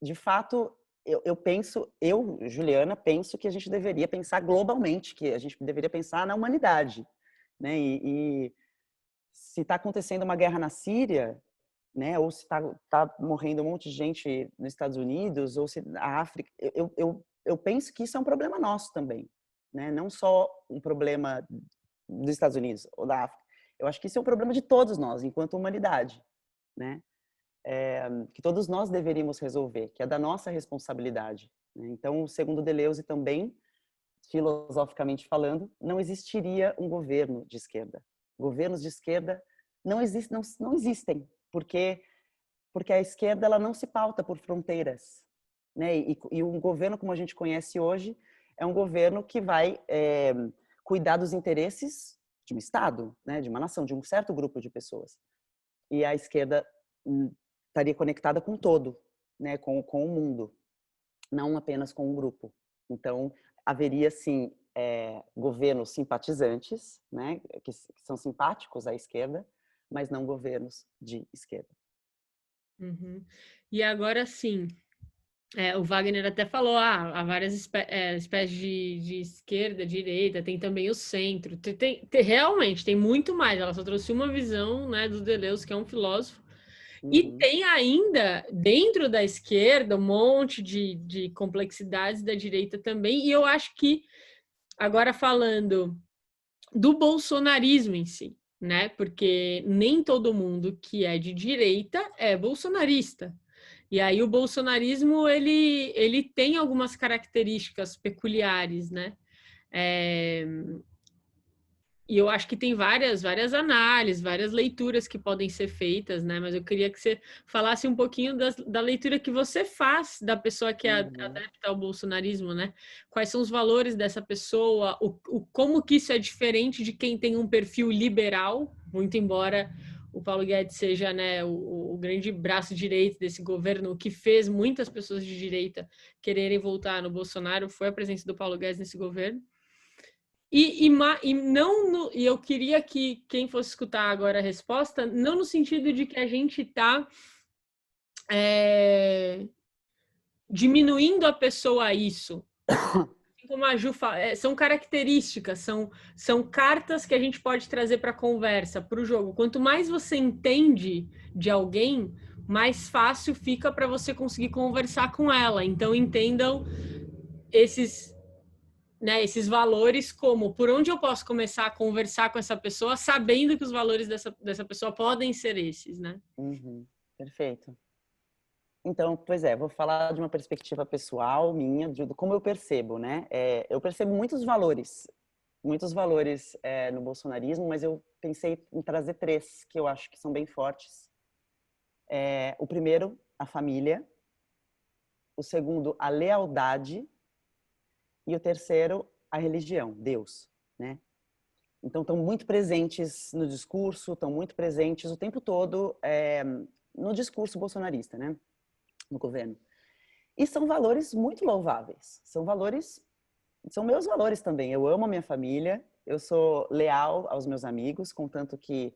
de fato, eu, Juliana, penso que a gente deveria pensar globalmente, que a gente deveria pensar na humanidade, né? E se está acontecendo uma guerra na Síria, né? Ou se tá morrendo um monte de gente nos Estados Unidos, ou se a África, eu penso que isso é um problema nosso também, né? Não só um problema dos Estados Unidos ou da África. Eu acho que isso é um problema de todos nós, enquanto humanidade, né? Que todos nós deveríamos resolver, que é da nossa responsabilidade, né? Então, segundo Deleuze também, filosoficamente falando, não existiria um governo de esquerda. Governos de esquerda não existem, porque a esquerda ela não se pauta por fronteiras, né? E um governo como a gente conhece hoje é um governo que vai cuidar dos interesses de um Estado, né? De uma nação, de um certo grupo de pessoas. E a esquerda estaria conectada com todo, né? Com o mundo, não apenas com um grupo. Então, haveria, sim, governos simpatizantes, né? Que são simpáticos à esquerda, mas não governos de esquerda. Uhum. E agora, sim, o Wagner até falou, há várias espécies de esquerda, direita, tem também o centro, realmente tem muito mais, ela só trouxe uma visão, né, do Deleuze, que é um filósofo, e tem ainda, dentro da esquerda, um monte de complexidades da direita também, e eu acho que, agora falando do bolsonarismo em si, né, porque nem todo mundo que é de direita é bolsonarista. E aí o bolsonarismo, ele tem algumas características peculiares, né? E eu acho que tem várias análises, várias leituras que podem ser feitas, né? Mas eu queria que você falasse um pouquinho da leitura que você faz da pessoa que é adepta ao bolsonarismo, né? Quais são os valores dessa pessoa, como que isso é diferente de quem tem um perfil liberal, muito embora o Paulo Guedes seja, né, o grande braço direito desse governo, o que fez muitas pessoas de direita quererem voltar no Bolsonaro foi a presença do Paulo Guedes nesse governo. E eu queria que quem fosse escutar agora a resposta, não no sentido de que a gente está diminuindo a pessoa a isso. Como a Ju fala, são características, são cartas que a gente pode trazer para a conversa, para o jogo. Quanto mais você entende de alguém, mais fácil fica para você conseguir conversar com ela. Então, entendam esses valores como por onde eu posso começar a conversar com essa pessoa, sabendo que os valores dessa pessoa podem ser esses, né? Uhum, perfeito. Então, pois é, vou falar de uma perspectiva pessoal minha, de como eu percebo, né? Eu percebo muitos valores no bolsonarismo, mas eu pensei em trazer 3 que eu acho que são bem fortes. O primeiro, a família. O segundo, a lealdade. E o terceiro, a religião, Deus, né? Então, estão muito presentes no discurso, estão muito presentes o tempo todo no discurso bolsonarista, né? No governo. E são valores muito louváveis. São meus valores também. Eu amo a minha família, eu sou leal aos meus amigos, contanto que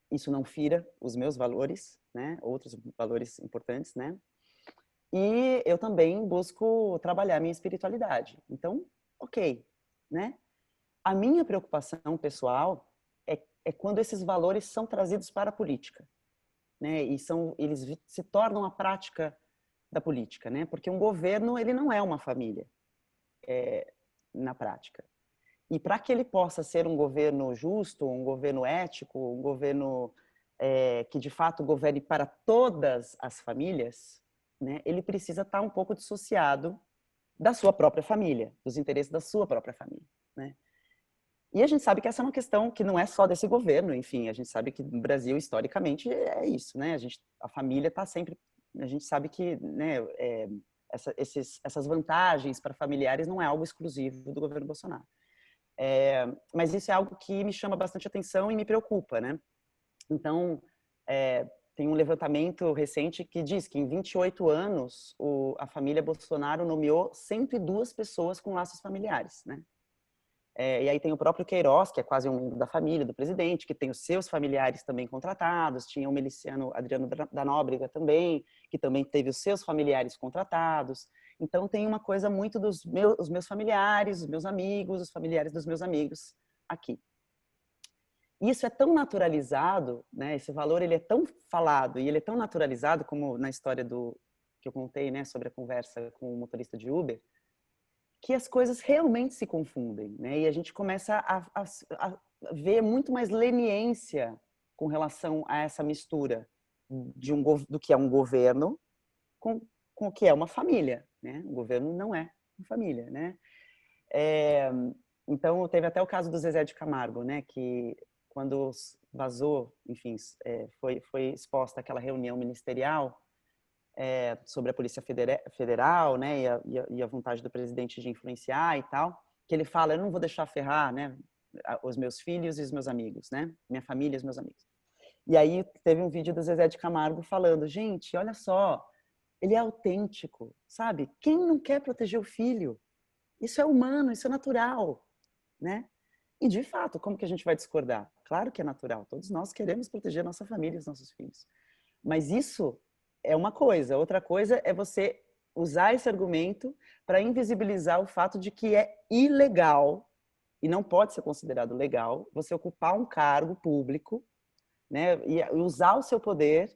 isso não fira os meus valores, né? Outros valores importantes, né? E eu também busco trabalhar minha espiritualidade. Então, ok, né? A minha preocupação pessoal é quando esses valores são trazidos para a política, né? E eles se tornam a prática da política, né? Porque um governo, ele não é uma família, na prática. E para que ele possa ser um governo justo, um governo ético, um governo que de fato governe para todas as famílias, né? Ele precisa estar um pouco dissociado da sua própria família, dos interesses da sua própria família, né? E a gente sabe que essa é uma questão que não é só desse governo, enfim, a gente sabe que no Brasil, historicamente, é isso, né? A família está sempre... A gente sabe que, né, essas vantagens para familiares não é algo exclusivo do governo Bolsonaro. Mas isso é algo que me chama bastante atenção e me preocupa, né? Então, tem um levantamento recente que diz que em 28 anos a família Bolsonaro nomeou 102 pessoas com laços familiares, né? E aí tem o próprio Queiroz, que é quase um membro da família do presidente, que tem os seus familiares também contratados, tinha o miliciano Adriano da Nóbrega também, que também teve os seus familiares contratados. Então tem uma coisa muito dos meus familiares, os meus amigos, os familiares dos meus amigos aqui. Isso é tão naturalizado, né? Esse valor ele é tão falado e ele é tão naturalizado, como na história que eu contei, né, sobre a conversa com o motorista de Uber, que as coisas realmente se confundem, né? E a gente começa a ver muito mais leniência com relação a essa mistura do que é um governo com o que é uma família, né? O governo não é uma família, né? Então, teve até o caso do Zezé de Camargo, né? Que quando vazou, enfim, foi exposta aquela reunião ministerial sobre a Polícia Federal, né, e a vontade do presidente de influenciar e tal, que ele fala, eu não vou deixar ferrar, né, os meus filhos e os meus amigos, né, minha família e os meus amigos. E aí teve um vídeo do Zezé de Camargo falando, gente, olha só, ele é autêntico, sabe? Quem não quer proteger o filho? Isso é humano, isso é natural, né? E de fato, como que a gente vai discordar? Claro que é natural, todos nós queremos proteger a nossa família e os nossos filhos. Mas isso é uma coisa. Outra coisa é você usar esse argumento para invisibilizar o fato de que é ilegal e não pode ser considerado legal você ocupar um cargo público, né, e usar o seu poder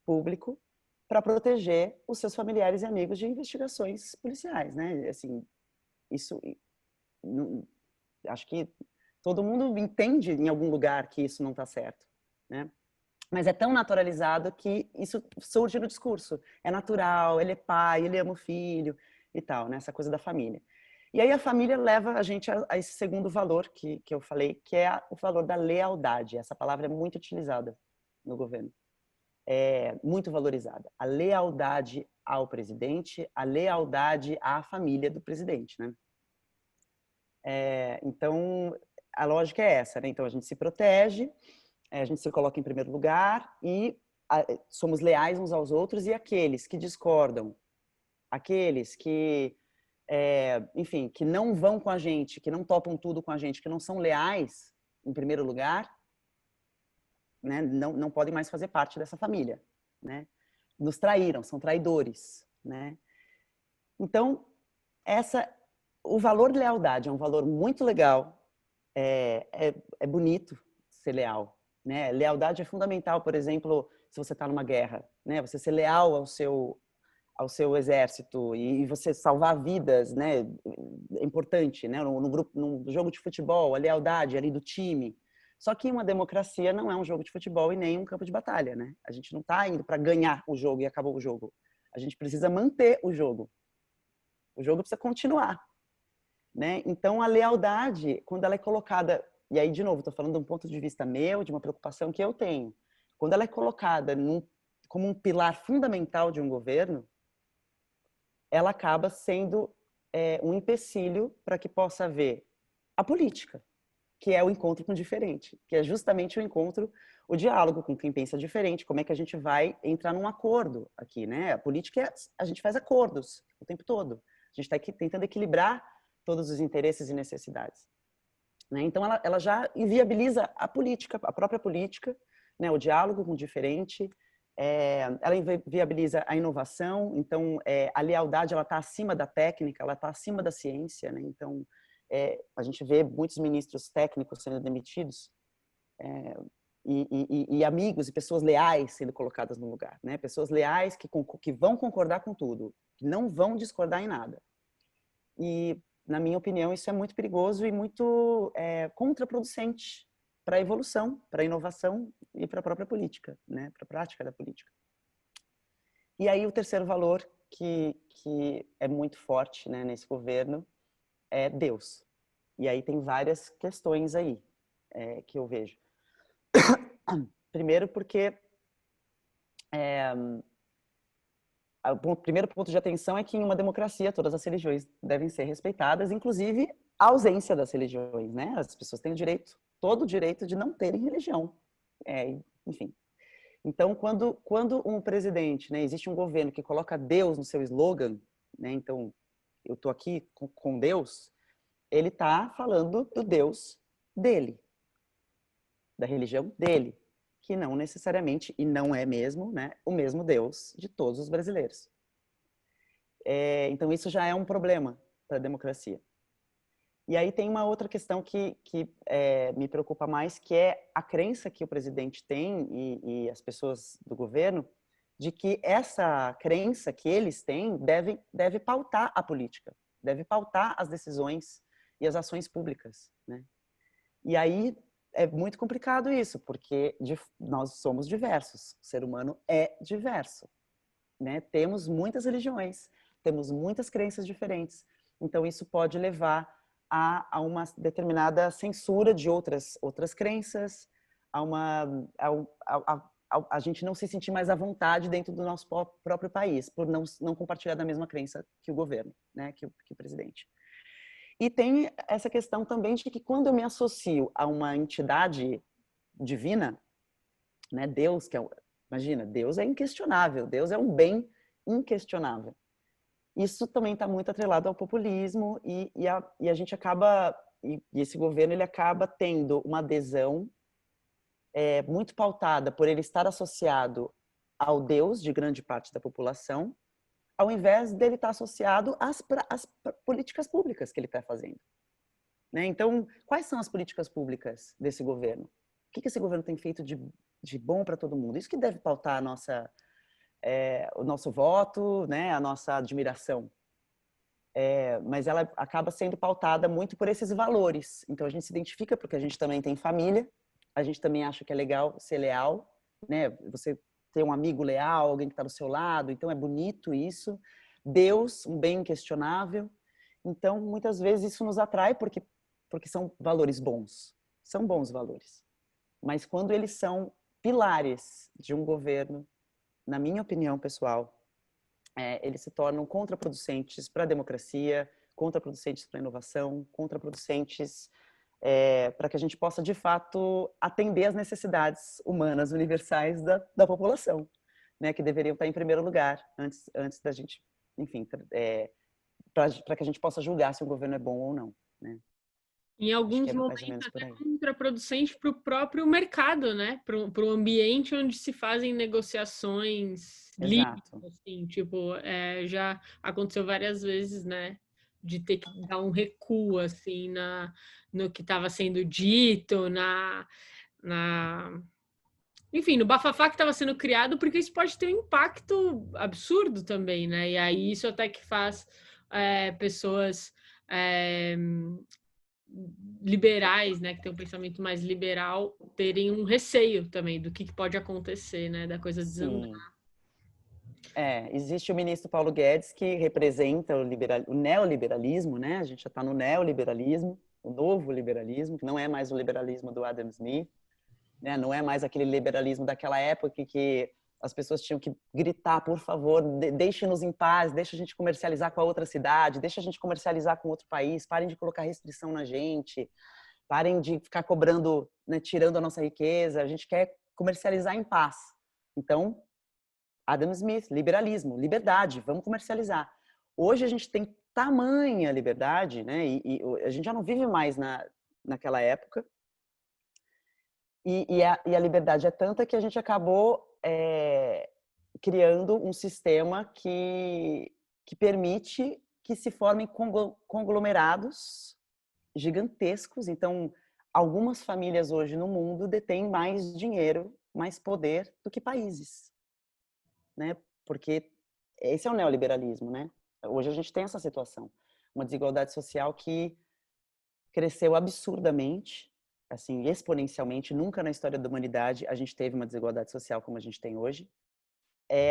público para proteger os seus familiares e amigos de investigações policiais, né? Assim, isso acho que todo mundo entende em algum lugar que isso não está certo, né? Mas é tão naturalizado que isso surge no discurso. É natural, ele é pai, ele ama o filho e tal, né? Essa coisa da família. E aí a família leva a gente a esse segundo valor que eu falei, que é o valor da lealdade. Essa palavra é muito utilizada no governo. É muito valorizada. A lealdade ao presidente, a lealdade à família do presidente, né? Então, a lógica é essa, né? Então, a gente se protege, a gente se coloca em primeiro lugar e somos leais uns aos outros, e aqueles que discordam, aqueles que enfim, que não vão com a gente, que não topam tudo com a gente, que não são leais, em primeiro lugar, né, não podem mais fazer parte dessa família, né? Nos traíram, são traidores, né? Então, o valor de lealdade é um valor muito legal, é bonito ser leal, né? Lealdade é fundamental, por exemplo, se você está numa guerra, né? Você ser leal ao seu exército e você salvar vidas, né? É importante, né? No jogo de futebol, a lealdade ali do time. Só que uma democracia não é um jogo de futebol e nem um campo de batalha, né? A gente não está indo para ganhar o jogo e acabou o jogo. A gente precisa manter o jogo. O jogo precisa continuar, né? Então a lealdade, quando ela é colocada, e aí de novo, estou falando de um ponto de vista meu, de uma preocupação que eu tenho, quando ela é colocada como um pilar fundamental de um governo, ela acaba sendo um empecilho para que possa haver a política, que é o encontro com o diferente, que é justamente o encontro, o diálogo com quem pensa diferente, como é que a gente vai entrar num acordo aqui, né? A política a gente faz acordos o tempo todo. A gente está aqui tentando equilibrar todos os interesses e necessidades, né? Então ela já inviabiliza a política, a própria política, né? O diálogo com o diferente. Ela viabiliza a inovação, então a lealdade ela está acima da técnica, ela está acima da ciência, né? Então a gente vê muitos ministros técnicos sendo demitidos e amigos e pessoas leais sendo colocadas no lugar, né? Pessoas leais que vão concordar com tudo, que não vão discordar em nada. E na minha opinião isso é muito perigoso e muito contraproducente para a evolução, para a inovação e para a própria política, né? Para a prática da política. E aí o terceiro valor que é muito forte, né, nesse governo é Deus. E aí tem várias questões aí que eu vejo. Primeiro porque o primeiro ponto de atenção é que em uma democracia todas as religiões devem ser respeitadas, inclusive a ausência das religiões, né? As pessoas têm todo o direito de não terem religião. Enfim. Então, quando um presidente, né, existe um governo que coloca Deus no seu slogan, né? Então, eu estou aqui com Deus, ele está falando do Deus dele, da religião dele, que não necessariamente, e não é mesmo, né, o mesmo Deus de todos os brasileiros. Então, isso já é um problema para a democracia. E aí tem uma outra questão que me preocupa mais, que é a crença que o presidente tem e as pessoas do governo, de que essa crença que eles têm deve pautar a política, deve pautar as decisões e as ações públicas, né? E aí é muito complicado isso, porque nós somos diversos, o ser humano é diverso, né? Temos muitas religiões, temos muitas crenças diferentes, então isso pode levar a uma determinada censura de outras crenças, a gente não se sentir mais à vontade dentro do nosso próprio país, por não compartilhar da mesma crença que o governo, né, que o presidente. E tem essa questão também de que quando eu me associo a uma entidade divina, né, Deus, imagina, Deus é inquestionável, Deus é um bem inquestionável. Isso também está muito atrelado ao populismo e a gente acaba, e esse governo ele acaba tendo uma adesão muito pautada por ele estar associado ao Deus de grande parte da população, ao invés dele estar associado às políticas públicas que ele está fazendo, né? Então, quais são as políticas públicas desse governo? O que esse governo tem feito de bom para todo mundo? Isso que deve pautar o nosso voto, né? A nossa admiração. Mas ela acaba sendo pautada muito por esses valores. Então, a gente se identifica porque a gente também tem família, a gente também acha que é legal ser leal, né? Você ter um amigo leal, alguém que está do seu lado, então é bonito isso. Deus, um bem inquestionável. Então, muitas vezes isso nos atrai porque são valores bons, são bons valores. Mas quando eles são pilares de um governo, na minha opinião pessoal, eles se tornam contraproducentes para a democracia, contraproducentes para a inovação, contraproducentes para que a gente possa, de fato, atender às necessidades humanas universais da população, né, que deveriam estar em primeiro lugar, antes da gente, enfim, para que a gente possa julgar se o governo é bom ou não, né? Em alguns momentos até contraproducente para o próprio mercado, né? Para o ambiente onde se fazem negociações livres, assim, tipo, já aconteceu várias vezes, né? De ter que dar um recuo, assim, no que estava sendo dito, enfim, no bafafá que estava sendo criado, porque isso pode ter um impacto absurdo também, né? E aí isso até que faz pessoas liberais, né, que tem um pensamento mais liberal, terem um receio também do que pode acontecer, né, da coisa desandar. Existe o ministro Paulo Guedes, que representa o neoliberalismo, né? A gente já está no neoliberalismo, o novo liberalismo, que não é mais o liberalismo do Adam Smith, né? Não é mais aquele liberalismo daquela época que as pessoas tinham que gritar, por favor, deixe-nos em paz, deixa a gente comercializar com a outra cidade, deixa a gente comercializar com outro país, parem de colocar restrição na gente, parem de ficar cobrando, né, tirando a nossa riqueza, a gente quer comercializar em paz. Então, Adam Smith, liberalismo, liberdade, vamos comercializar. Hoje a gente tem tamanha liberdade, né, e a gente já não vive mais naquela época, e a liberdade é tanta que a gente acabou criando um sistema que permite que se formem conglomerados gigantescos. Então, algumas famílias hoje no mundo detêm mais dinheiro, mais poder do que países, né? Porque esse é o neoliberalismo, né? Hoje a gente tem essa situação, uma desigualdade social que cresceu absurdamente, assim, exponencialmente. Nunca na história da humanidade a gente teve uma desigualdade social como a gente tem hoje.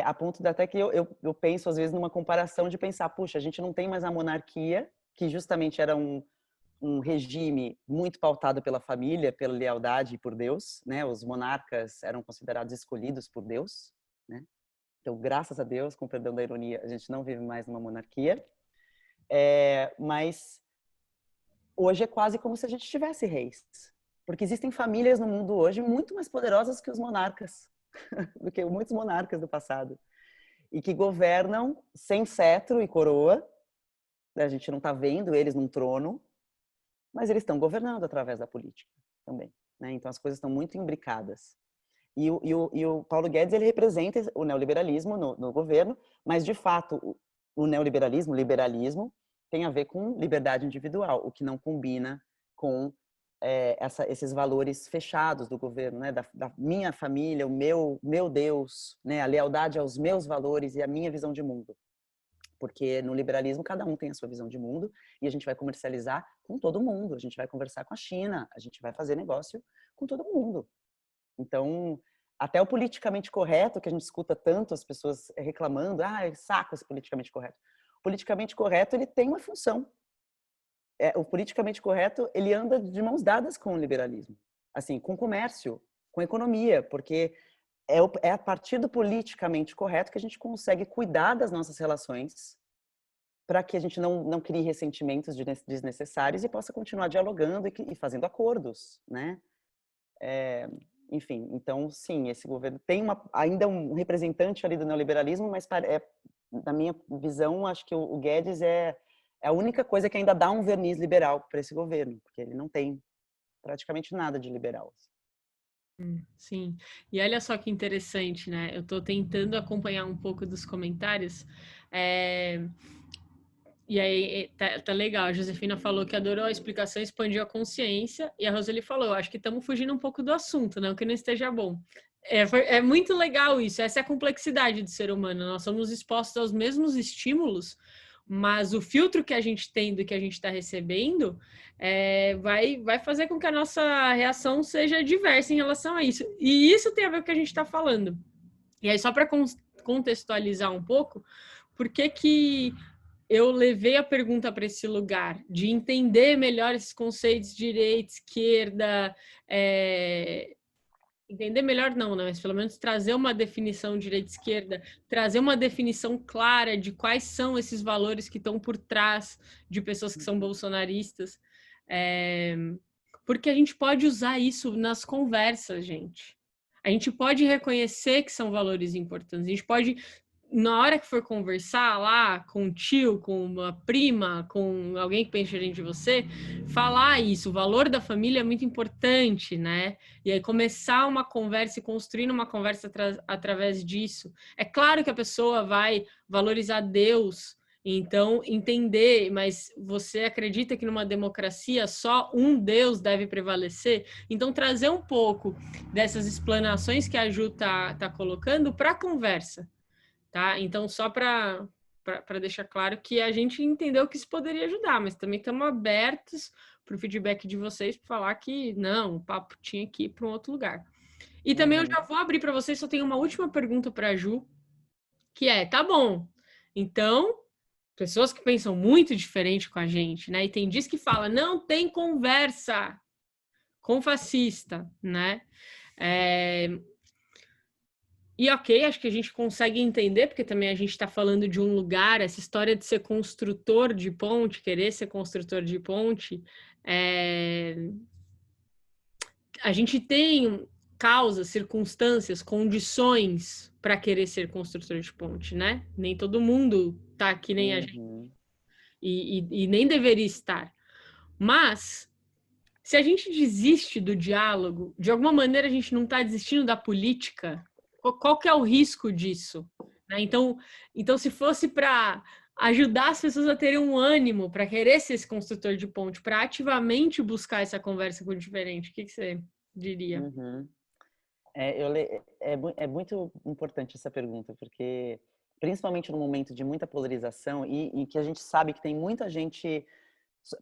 A ponto de até que eu penso, às vezes, numa comparação de pensar, puxa, a gente não tem mais a monarquia, que justamente era um regime muito pautado pela família, pela lealdade e por Deus, né? Os monarcas eram considerados escolhidos por Deus, né? Então, graças a Deus, com perdão da ironia, a gente não vive mais numa monarquia. Mas hoje é quase como se a gente tivesse reis. Porque existem famílias no mundo hoje muito mais poderosas que os monarcas, do que muitos monarcas do passado. E que governam sem cetro e coroa. A gente não está vendo eles num trono, mas eles estão governando através da política também, né? Então as coisas estão muito imbricadas. E o Paulo Guedes, ele representa o neoliberalismo no governo, mas de fato o neoliberalismo, o liberalismo, tem a ver com liberdade individual, o que não combina com esses valores fechados do governo, né? Da minha família, o meu Deus, né? A lealdade aos meus valores e a minha visão de mundo. Porque no liberalismo cada um tem a sua visão de mundo e a gente vai comercializar com todo mundo, a gente vai conversar com a China, a gente vai fazer negócio com todo mundo. Então, até o politicamente correto, que a gente escuta tanto as pessoas reclamando, saco esse politicamente correto. O politicamente correto, ele tem uma função. O politicamente correto, ele anda de mãos dadas com o liberalismo. Assim, com o comércio, com a economia, porque é a partir do politicamente correto que a gente consegue cuidar das nossas relações para que a gente não crie ressentimentos desnecessários e possa continuar dialogando e fazendo acordos, né? Enfim, então, sim, esse governo tem ainda um representante ali do neoliberalismo, mas na minha visão, acho que o Guedes é a única coisa que ainda dá um verniz liberal para esse governo, porque ele não tem praticamente nada de liberal. Sim, e olha só que interessante, né? Eu estou tentando acompanhar um pouco dos comentários. E aí, tá legal. A Josefina falou que adorou a explicação, expandiu a consciência. E a Roseli falou, acho que estamos fugindo um pouco do assunto, não que não esteja bom. É muito legal isso, essa é a complexidade do ser humano. Nós somos expostos aos mesmos estímulos, mas o filtro que a gente tem do que a gente está recebendo vai fazer com que a nossa reação seja diversa em relação a isso. E isso tem a ver com o que a gente está falando. E aí, só para contextualizar um pouco, por que eu levei a pergunta para esse lugar, de entender melhor esses conceitos de direita, esquerda, entender melhor não, né? Mas pelo menos trazer uma definição de direita e esquerda, trazer uma definição clara de quais são esses valores que estão por trás de pessoas que são bolsonaristas, porque a gente pode usar isso nas conversas, gente. A gente pode reconhecer que são valores importantes, a gente pode na hora que for conversar lá com um tio, com uma prima, com alguém que pensa diferente de você, falar isso, o valor da família é muito importante, né? E aí começar uma conversa e construir uma conversa através disso. É claro que a pessoa vai valorizar Deus, então entender, mas você acredita que numa democracia só um Deus deve prevalecer? Então trazer um pouco dessas explanações que a Ju tá colocando para a conversa. Tá? Então, só para deixar claro que a gente entendeu que isso poderia ajudar, mas também estamos abertos para o feedback de vocês para falar que não, o papo tinha que ir para um outro lugar. E também eu já vou abrir para vocês, só tenho uma última pergunta para a Ju, que é, tá bom, então, pessoas que pensam muito diferente com a gente, né? E tem diz que fala, não tem conversa com fascista, né? E ok, acho que a gente consegue entender, porque também a gente está falando de um lugar, essa história de ser construtor de ponte, querer ser construtor de ponte, a gente tem causas, circunstâncias, condições para querer ser construtor de ponte, né? Nem todo mundo tá aqui nem a gente, e nem deveria estar. Mas, se a gente desiste do diálogo, de alguma maneira a gente não está desistindo da política. Qual que é o risco disso? Né? Então, se fosse para ajudar as pessoas a terem um ânimo para querer ser esse construtor de ponte, para ativamente buscar essa conversa com o diferente, o que você diria? É muito importante essa pergunta, porque principalmente no momento de muita polarização e que a gente sabe que tem muita gente...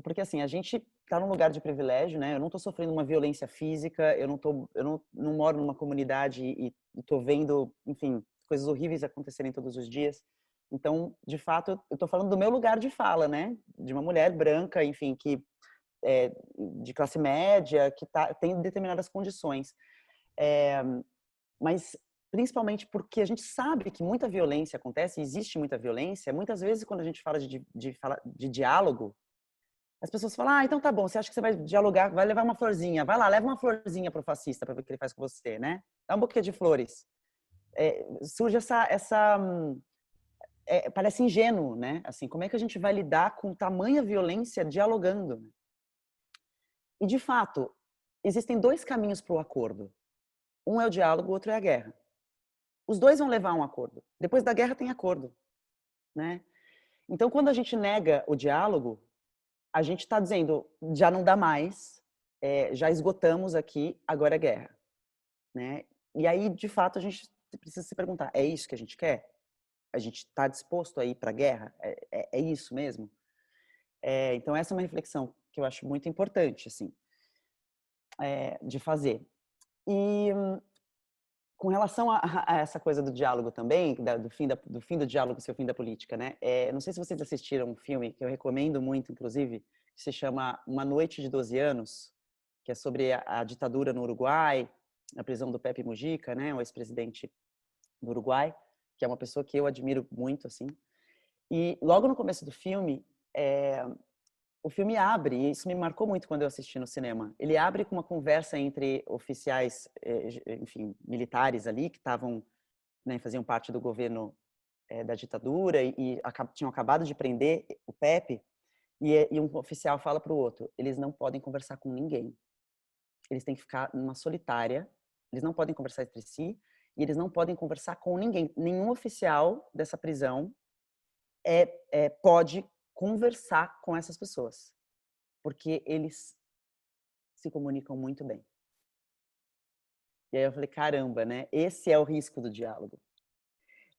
Porque assim, a gente está num lugar de privilégio, né? Eu não estou sofrendo uma violência física, eu não moro numa comunidade e estou vendo, enfim, coisas horríveis acontecerem todos os dias. Então, de fato, eu estou falando do meu lugar de fala, né? De uma mulher branca, enfim, que de classe média, que tem determinadas condições. Mas principalmente porque a gente sabe que muita violência acontece, existe muita violência. Muitas vezes, quando a gente fala de diálogo, as pessoas falam, então tá bom, você acha que você vai dialogar, vai levar uma florzinha, vai lá, leva uma florzinha pro fascista para ver o que ele faz com você, né? Dá um buquê de flores. Surge parece ingênuo, né? Assim, como é que a gente vai lidar com tamanha violência dialogando? E, de fato, existem dois caminhos para o acordo. Um é o diálogo, o outro é a guerra. Os dois vão levar a um acordo. Depois da guerra tem acordo, né? Então, quando a gente nega o diálogo, a gente está dizendo, já não dá mais, já esgotamos aqui, agora é guerra, né? E aí, de fato, a gente precisa se perguntar, é isso que a gente quer? A gente está disposto a ir para a guerra? É isso mesmo? Então, essa é uma reflexão que eu acho muito importante, assim, de fazer. E com relação a essa coisa do diálogo também, do fim do diálogo ser o fim da política, né? Não sei se vocês assistiram um filme que eu recomendo muito, inclusive, que se chama Uma Noite de 12 Anos, que é sobre a ditadura no Uruguai, a prisão do Pepe Mujica, né? O ex-presidente do Uruguai, que é uma pessoa que eu admiro muito, assim. E logo no começo do filme, o filme abre, e isso me marcou muito quando eu assisti no cinema. Ele abre com uma conversa entre oficiais, enfim, militares ali, que estavam, né, faziam parte do governo da ditadura e tinham acabado de prender o Pepe, e um oficial fala para o outro, eles não podem conversar com ninguém. Eles têm que ficar numa solitária, eles não podem conversar entre si, e eles não podem conversar com ninguém. Nenhum oficial dessa prisão pode conversar com essas pessoas, porque eles se comunicam muito bem. E aí eu falei, caramba, né? Esse é o risco do diálogo.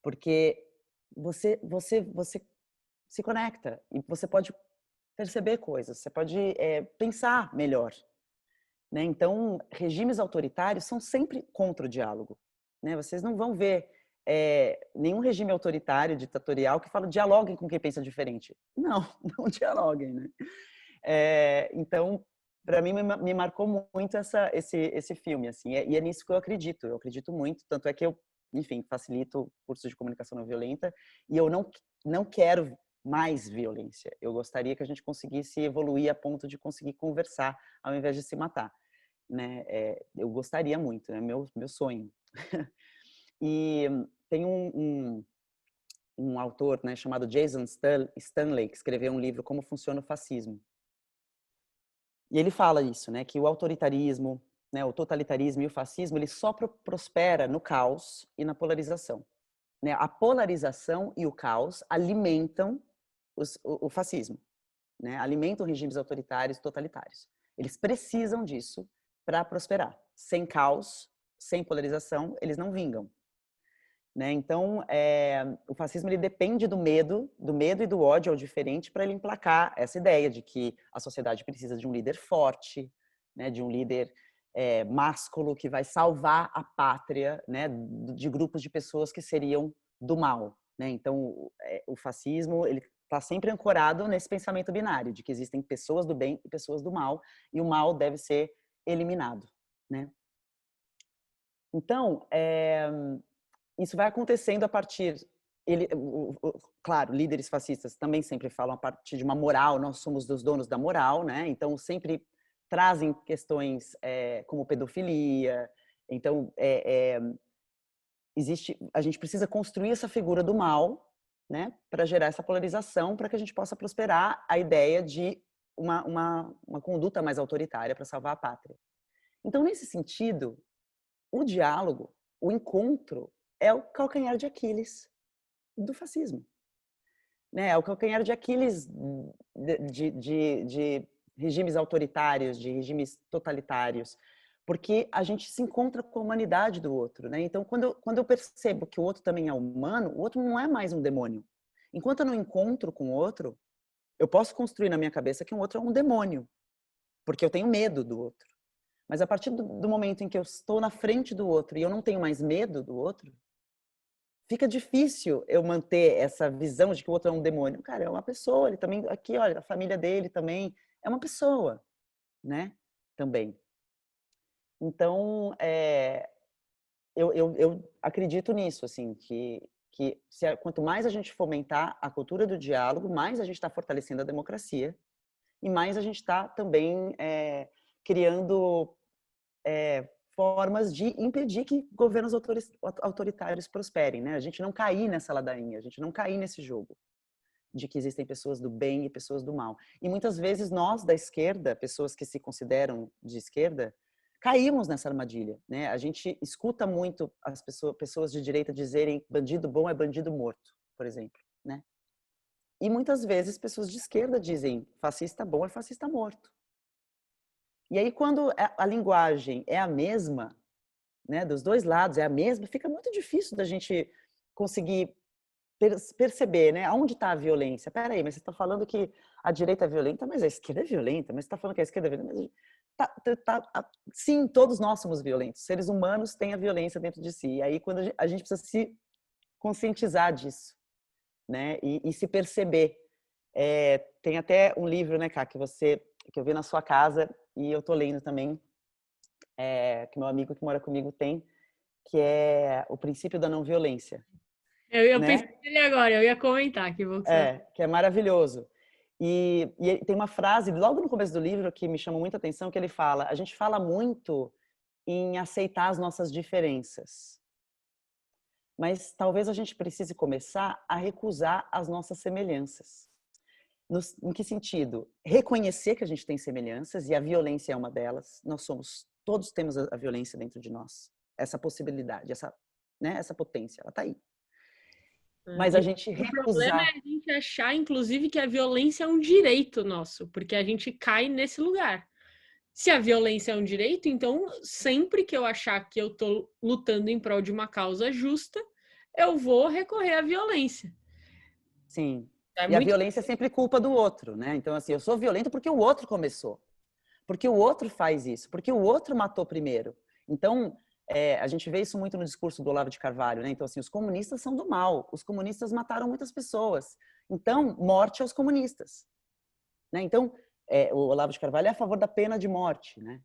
Porque você se conecta e você pode perceber coisas, você pode pensar melhor, né? Então, regimes autoritários são sempre contra o diálogo, né? Vocês não vão ver nenhum regime autoritário, ditatorial, que fala dialoguem com quem pensa diferente. Não, não dialoguem, né? Então, para mim, me marcou muito esse filme, assim, e é nisso que eu acredito muito, tanto é que eu, enfim, facilito cursos de comunicação não violenta, e eu não quero mais violência, eu gostaria que a gente conseguisse evoluir a ponto de conseguir conversar, ao invés de se matar, né? Eu gostaria muito, é meu sonho. E tem um autor, né, chamado Jason Stanley, que escreveu um livro Como Funciona o Fascismo. E ele fala isso, né, que o autoritarismo, né, o totalitarismo e o fascismo, ele só prospera no caos e na polarização. Né? A polarização e o caos alimentam o fascismo, né? Alimentam regimes autoritários e totalitários. Eles precisam disso para prosperar. Sem caos, sem polarização, eles não vingam. Né? Então, o fascismo ele depende do medo e do ódio ao diferente para ele emplacar essa ideia de que a sociedade precisa de um líder forte, né? De um líder másculo que vai salvar a pátria, né? De grupos de pessoas que seriam do mal. Né? Então, o fascismo ele está sempre ancorado nesse pensamento binário de que existem pessoas do bem e pessoas do mal, e o mal deve ser eliminado. Né? Então, isso vai acontecendo a partir... claro, líderes fascistas também sempre falam a partir de uma moral, nós somos os donos da moral, né? Então sempre trazem questões como pedofilia. Então, a gente precisa construir essa figura do mal, né? Para gerar essa polarização, para que a gente possa prosperar a ideia de uma conduta mais autoritária para salvar a pátria. Então, nesse sentido, o diálogo, o encontro, é o calcanhar de Aquiles do fascismo. Né? É o calcanhar de Aquiles de regimes autoritários, de regimes totalitários, porque a gente se encontra com a humanidade do outro. Né? Então, quando eu percebo que o outro também é humano, o outro não é mais um demônio. Enquanto eu não encontro com o outro, eu posso construir na minha cabeça que um outro é um demônio, porque eu tenho medo do outro. Mas a partir do momento em que eu estou na frente do outro e eu não tenho mais medo do outro, fica difícil eu manter essa visão de que o outro é um demônio. Cara, é uma pessoa, ele também, aqui, olha, a família dele também é uma pessoa, né? Também. Então, eu acredito nisso, assim, que quanto mais a gente fomentar a cultura do diálogo, mais a gente está fortalecendo a democracia e mais a gente está também criando formas de impedir que governos autoritários prosperem, né? A gente não cair nessa ladainha, a gente não cair nesse jogo de que existem pessoas do bem e pessoas do mal. E muitas vezes nós da esquerda, pessoas que se consideram de esquerda, caímos nessa armadilha, né? A gente escuta muito as pessoas de direita dizerem bandido bom é bandido morto, por exemplo, né? E muitas vezes pessoas de esquerda dizem fascista bom é fascista morto. E aí, quando a linguagem é a mesma, né, dos dois lados é a mesma, fica muito difícil da gente conseguir perceber, né, aonde está a violência. Peraí, mas você está falando que a direita é violenta, mas a esquerda é violenta. Mas você está falando que a esquerda é violenta. Mas sim, todos nós somos violentos. Seres humanos têm a violência dentro de si. E aí, quando a gente precisa se conscientizar disso, né, e se perceber. Tem até um livro, né, Ká, que eu vi na sua casa, e eu tô lendo também, que meu amigo que mora comigo tem, que é O Princípio da Não Violência. Eu né? pensei nele agora, eu ia comentar que vou que é maravilhoso. E tem uma frase, logo no começo do livro, que me chamou muita atenção, que ele fala, a gente fala muito em aceitar as nossas diferenças, mas talvez a gente precise começar a recusar as nossas semelhanças. Em que sentido? Reconhecer que a gente tem semelhanças, e a violência é uma delas. Todos temos a violência dentro de nós. Essa possibilidade, essa potência, ela está aí. Mas a gente recusar... O problema é a gente achar, inclusive, que a violência é um direito nosso, porque a gente cai nesse lugar. Se a violência é um direito, então sempre que eu achar que eu estou lutando em prol de uma causa justa, eu vou recorrer à violência. Sim. E a violência é sempre culpa do outro, né? Então, assim, eu sou violento porque o outro começou. Porque o outro faz isso. Porque o outro matou primeiro. Então, a gente vê isso muito no discurso do Olavo de Carvalho, né? Então, assim, os comunistas são do mal. Os comunistas mataram muitas pessoas. Então, morte aos comunistas. Né? Então, o Olavo de Carvalho é a favor da pena de morte, né?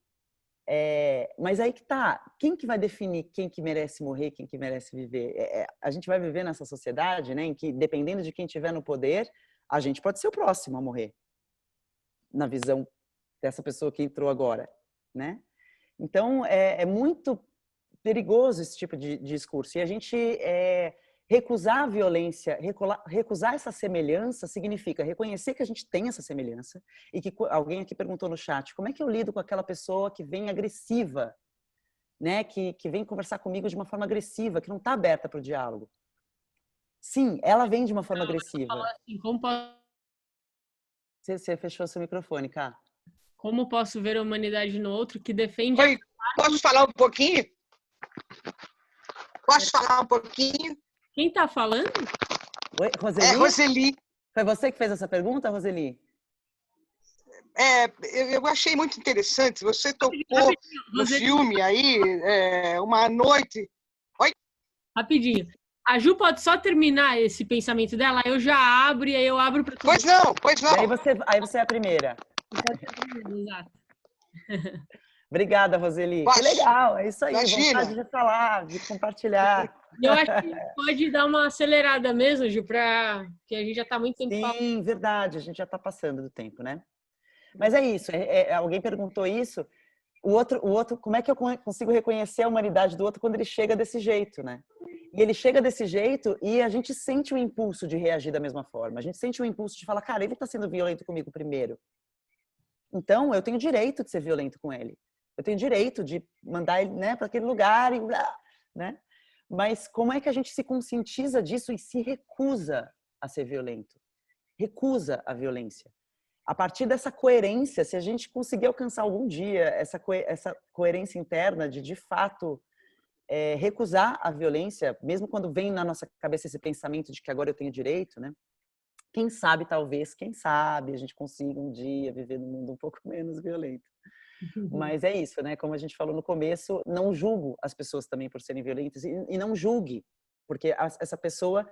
Mas aí que tá, quem que vai definir quem que merece morrer, quem que merece viver? A gente vai viver nessa sociedade, né, em que, dependendo de quem estiver no poder, a gente pode ser o próximo a morrer, na visão dessa pessoa que entrou agora, né? Então, é muito perigoso esse tipo de discurso. E a gente Recusar a violência, recusar essa semelhança significa reconhecer que a gente tem essa semelhança e que alguém aqui perguntou no chat, como é que eu lido com aquela pessoa que vem agressiva, né? Que vem conversar comigo de uma forma agressiva, que não está aberta para o diálogo. Sim, ela vem de uma forma agressiva. Assim, como Você fechou seu microfone, Cá. Como posso ver a humanidade no outro que defende... Oi, posso falar um pouquinho? Posso falar um pouquinho? Quem está falando? Oi, Roseli? É Roseli. Foi você que fez essa pergunta, Roseli? Eu achei muito interessante. Você tocou no filme aí, Uma Noite... Oi? Rapidinho. A Ju pode só terminar esse pensamento dela, eu já abro e aí eu abro para todo Pois não, pois não. E aí você é a primeira. Exato. Obrigada, Roseli. Posso? Que legal, é isso aí. Imagina. Vontade de falar, de compartilhar. Eu acho que pode dar uma acelerada mesmo, Ju, para que a gente já está muito tempo falando. Sim, verdade, a gente já está passando do tempo, né? Mas é isso, alguém perguntou isso, o outro, como é que eu consigo reconhecer a humanidade do outro quando ele chega desse jeito, né? E ele chega desse jeito e a gente sente o impulso de reagir da mesma forma, a gente sente o impulso de falar, cara, ele está sendo violento comigo primeiro. Então, eu tenho direito de ser violento com ele. Eu tenho direito de mandar ele, né, para aquele lugar, e, né? Mas como é que a gente se conscientiza disso e se recusa a ser violento? Recusa a violência. A partir dessa coerência, se a gente conseguir alcançar algum dia essa coerência interna de fato, recusar a violência, mesmo quando vem na nossa cabeça esse pensamento de que agora eu tenho direito, né? Quem sabe, talvez, quem sabe, a gente consiga um dia viver num mundo um pouco menos violento. Mas é isso, né? Como a gente falou no começo, não julgo as pessoas também por serem violentas e não julgue, porque essa pessoa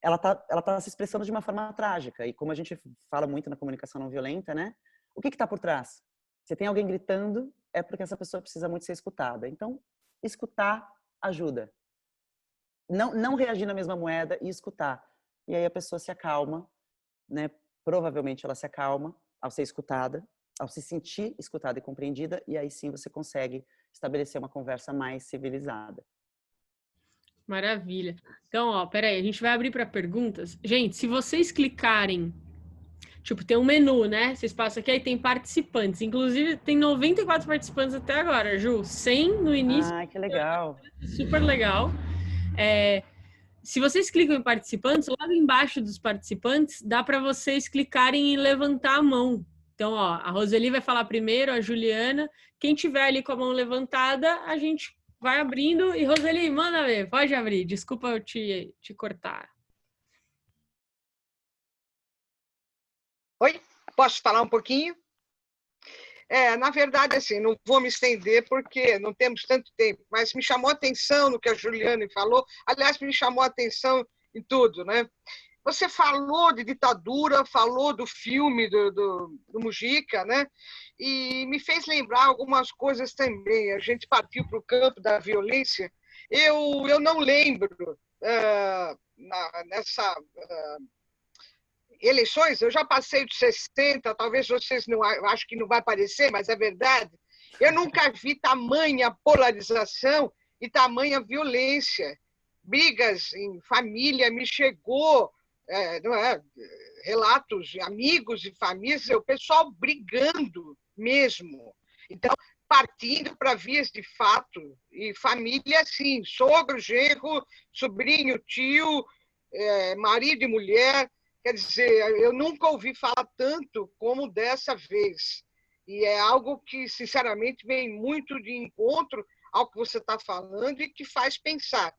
ela tá se expressando de uma forma trágica. E como a gente fala muito na comunicação não violenta, né? O que está por trás? Se tem alguém gritando, é porque essa pessoa precisa muito ser escutada. Então, escutar ajuda. Não reagir na mesma moeda e escutar. E aí a pessoa se acalma, né? Provavelmente ela se acalma ao ser escutada, ao se sentir escutada e compreendida, e aí sim você consegue estabelecer uma conversa mais civilizada. Maravilha. Então, ó, peraí, a gente vai abrir para perguntas. Gente, se vocês clicarem, tipo, tem um menu, né? Vocês passam aqui, aí tem participantes. Inclusive, tem 94 participantes até agora, Ju. 100 no início. Ah, que legal. Super legal. Se vocês clicam em participantes, logo embaixo dos participantes, dá para vocês clicarem em levantar a mão. Então, ó, a Roseli vai falar primeiro, a Juliana. Quem tiver ali com a mão levantada, a gente vai abrindo. E, Roseli, manda ver, pode abrir. Desculpa eu te cortar. Oi, posso falar um pouquinho? Na verdade, assim, não vou me estender porque não temos tanto tempo, mas me chamou a atenção no que a Juliane falou. Aliás, me chamou a atenção em tudo, né? Você falou de ditadura, falou do filme do Mujica, né? E me fez lembrar algumas coisas também. A gente partiu para o campo da violência. Eu não lembro nessa eleições, eu já passei de 60, talvez vocês não acho que não vai parecer, mas é verdade. Eu nunca vi tamanha polarização e tamanha violência. Brigas em família, me chegou relatos de amigos e famílias, o pessoal brigando mesmo. Então, partindo para vias de fato, e família, sim, sogro, genro, sobrinho, tio, marido e mulher. Quer dizer, eu nunca ouvi falar tanto como dessa vez. E é algo que, sinceramente, vem muito de encontro ao que você está falando e que faz pensar.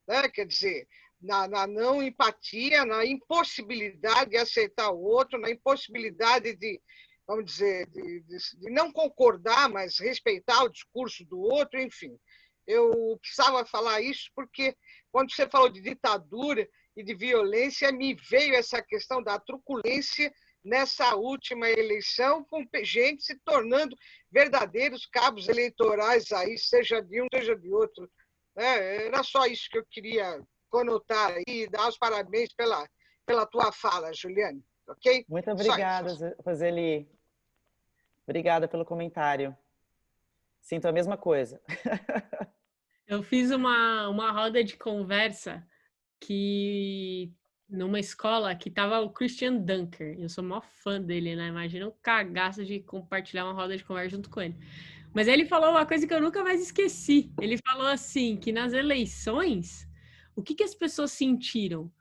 Né? Quer dizer, na não empatia, na impossibilidade de aceitar o outro, na impossibilidade de, vamos dizer, de não concordar, mas respeitar o discurso do outro, enfim. Eu precisava falar isso porque, quando você falou de ditadura e de violência, me veio essa questão da truculência nessa última eleição, com gente se tornando verdadeiros cabos eleitorais aí, seja de um, seja de outro. Era só isso que eu queria conotar aí, dar os parabéns pela tua fala, Juliane. Ok? Muito obrigada, Roseli. Obrigada pelo comentário. Sinto a mesma coisa. Eu fiz uma roda de conversa que numa escola que tava o Christian Dunker. Eu sou maior fã dele, né? Imagina o cagaço de compartilhar uma roda de conversa junto com ele. Mas ele falou uma coisa que eu nunca mais esqueci. Ele falou assim, que nas eleições, o que as pessoas sentiram?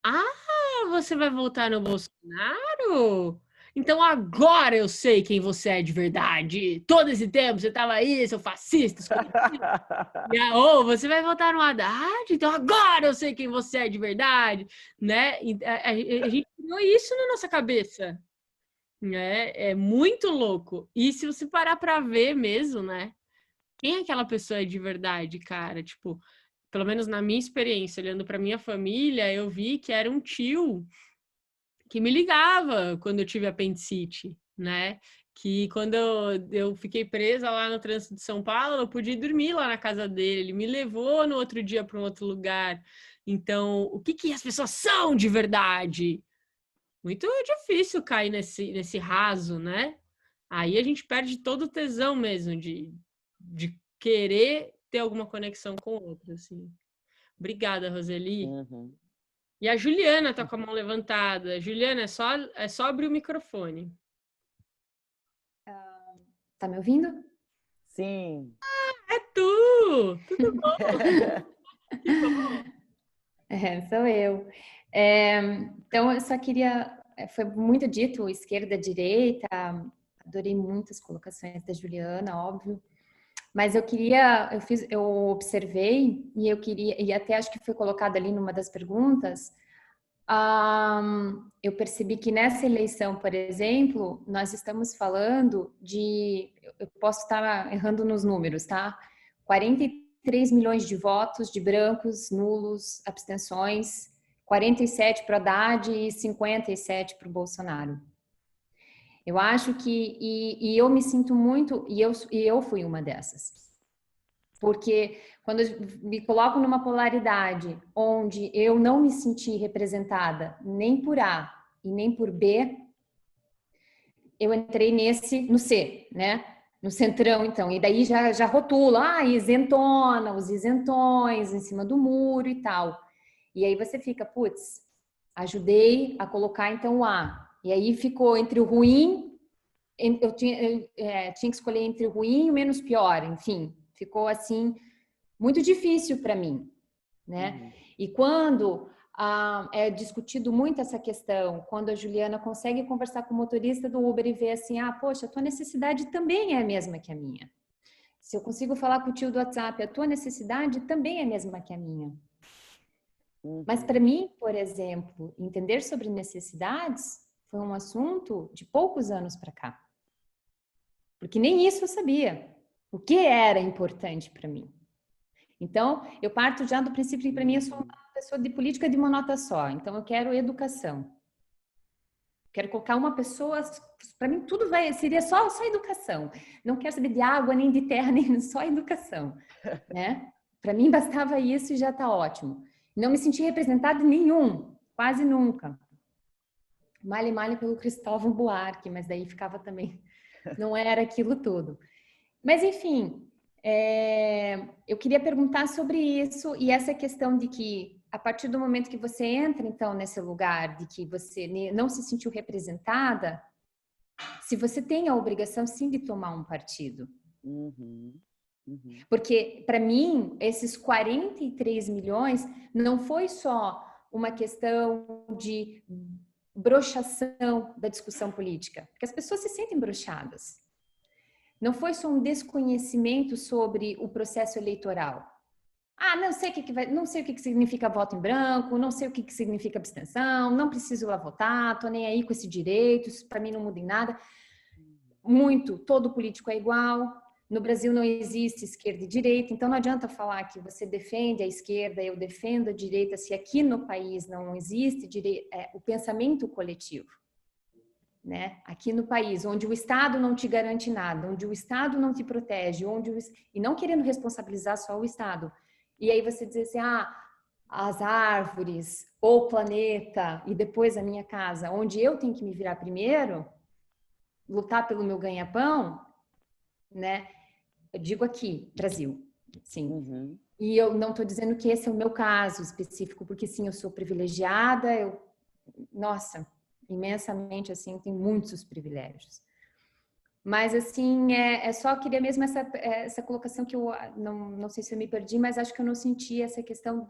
Ah, você vai votar no Bolsonaro? Então agora eu sei quem você é de verdade. Todo esse tempo você estava aí, seu fascista, escondido. Ou você vai votar no Haddad? Então agora eu sei quem você é de verdade, né? A gente criou isso na nossa cabeça, né? É muito louco. E se você parar para ver mesmo, né? Quem é aquela pessoa de verdade, cara? Tipo, pelo menos na minha experiência, olhando para minha família, eu vi que era um tio que me ligava quando eu tive apendicite, né? Que quando eu fiquei presa lá no trânsito de São Paulo, eu podia dormir lá na casa dele. Ele me levou no outro dia para um outro lugar. Então, o que as pessoas são de verdade? Muito difícil cair nesse raso, né? Aí a gente perde todo o tesão mesmo de querer ter alguma conexão com o outro, assim. Obrigada, Roseli. Uhum. E a Juliana tá com a mão levantada. Juliana, é só abrir o microfone. Tá me ouvindo? Sim. É tu! Tudo bom? Que bom. Sou eu. Então, eu só queria... Foi muito dito, esquerda, direita. Adorei muito as colocações da Juliana, óbvio. Mas eu observei e eu queria, e até acho que foi colocado ali numa das perguntas, eu percebi que nessa eleição, por exemplo, nós estamos falando de, eu posso estar errando nos números, tá? 43 milhões de votos de brancos, nulos, abstenções, 47 para o Haddad e 57 para o Bolsonaro. Eu acho que, e eu me sinto muito, e eu fui uma dessas. Porque quando eu me coloco numa polaridade onde eu não me senti representada nem por A e nem por B, eu entrei no C, né? No centrão, então. E daí já rotula, isentona, os isentões em cima do muro e tal. E aí você fica, putz, ajudei a colocar então o A. E aí ficou entre o ruim, eu tinha que escolher entre o ruim e o menos pior, enfim. Ficou assim, muito difícil para mim, né? E quando é discutido muito essa questão, quando a Juliana consegue conversar com o motorista do Uber e ver assim, poxa, a tua necessidade também é a mesma que a minha. Se eu consigo falar com o tio do WhatsApp, a tua necessidade também é a mesma que a minha. Mas para mim, por exemplo, entender sobre necessidades foi um assunto de poucos anos para cá. Porque nem isso eu sabia. O que era importante para mim? Então, eu parto já do princípio que para mim eu sou uma pessoa de política de uma nota só. Então, eu quero educação. Quero colocar uma pessoa... Para mim, tudo seria só educação. Não quero saber de água, nem de terra, nem só educação. Né? Para mim, bastava isso e já está ótimo. Não me senti representada em nenhum. Quase nunca. Male pelo Cristóvão Buarque, mas daí ficava também... Não era aquilo tudo. Mas, enfim, eu queria perguntar sobre isso e essa questão de que, a partir do momento que você entra, então, nesse lugar de que você não se sentiu representada, se você tem a obrigação, sim, de tomar um partido. Porque, para mim, esses 43 milhões não foi só uma questão de broxação da discussão política, porque as pessoas se sentem broxadas. Não foi só um desconhecimento sobre o processo eleitoral. Não sei não sei o que significa voto em branco, não sei o que significa abstenção, não preciso ir lá votar, tô nem aí com esse direito, isso para mim não muda em nada. Todo político é igual. No Brasil não existe esquerda e direita, então não adianta falar que você defende a esquerda, eu defendo a direita, se aqui no país não existe o pensamento coletivo. Né? Aqui no país, onde o Estado não te garante nada, onde o Estado não te protege, e não querendo responsabilizar só o Estado. E aí você diz assim, as árvores, ou o planeta, e depois a minha casa, onde eu tenho que me virar primeiro, lutar pelo meu ganha-pão, né? Eu digo aqui, Brasil, sim. E eu não estou dizendo que esse é o meu caso específico, porque sim, eu sou privilegiada, nossa, imensamente, assim, tenho muitos privilégios. Mas, assim, só queria mesmo essa colocação que eu não sei se eu me perdi, mas acho que eu não senti essa questão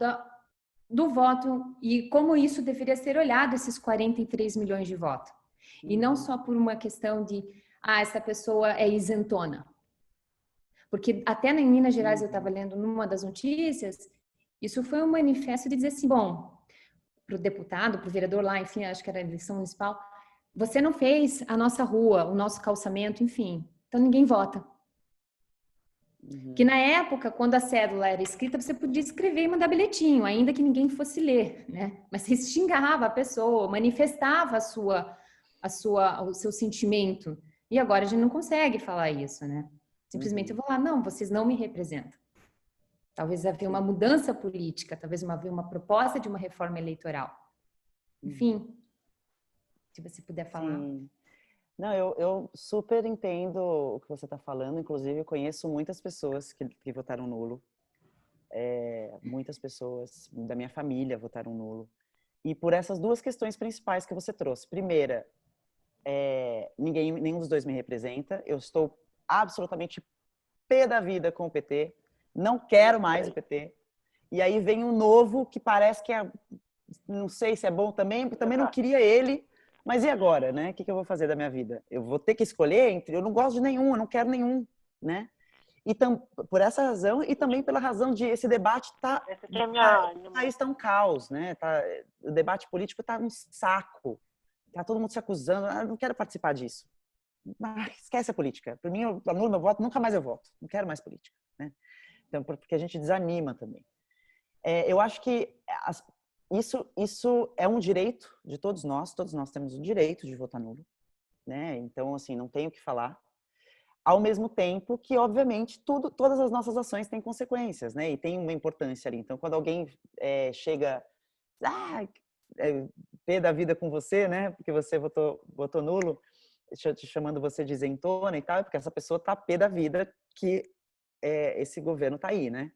do voto e como isso deveria ser olhado, esses 43 milhões de votos. E não só por uma questão de, essa pessoa é isentona. Porque até em Minas Gerais eu estava lendo numa das notícias, isso foi um manifesto de dizer assim, bom, para o deputado, para o vereador lá, enfim, acho que era a eleição municipal, você não fez a nossa rua, o nosso calçamento, enfim, então ninguém vota. Que na época, quando a cédula era escrita, você podia escrever e mandar bilhetinho, ainda que ninguém fosse ler, né? Mas você xingava a pessoa, manifestava o seu sentimento. E agora a gente não consegue falar isso, né? Simplesmente eu vou lá, não, vocês não me representam. Talvez haja uma mudança política, talvez haja uma proposta de uma reforma eleitoral. Enfim, se você puder falar. Sim. Não, eu super entendo o que você está falando. Inclusive, eu conheço muitas pessoas que votaram nulo. Muitas pessoas da minha família votaram nulo. E por essas duas questões principais que você trouxe. Primeira, nenhum dos dois me representa. Eu estou absolutamente pé da vida com o PT. Não quero mais o PT. E aí vem um novo que parece que não sei se é bom também, porque também não queria ele. Mas e agora, né? O que eu vou fazer da minha vida? Eu vou ter que escolher entre... Eu não gosto de nenhum, eu não quero nenhum, né? E por essa razão e também pela razão de esse debate o país está um caos, né? O debate político está um saco. Tá todo mundo se acusando. Eu não quero participar disso. Esquece a política. Por mim, eu anulo meu voto, nunca mais eu voto. Não quero mais política, né? Então, porque a gente desanima também. Eu acho que isso é um direito de todos nós temos o direito de votar nulo, né? Então, assim, não tenho o que falar. Ao mesmo tempo que, obviamente, todas as nossas ações têm consequências, né? E tem uma importância ali. Então, quando alguém chega, pé da vida com você, né? Porque você votou nulo, te chamando você de isentona e tal, porque essa pessoa tá pé da vida que esse governo tá aí, né?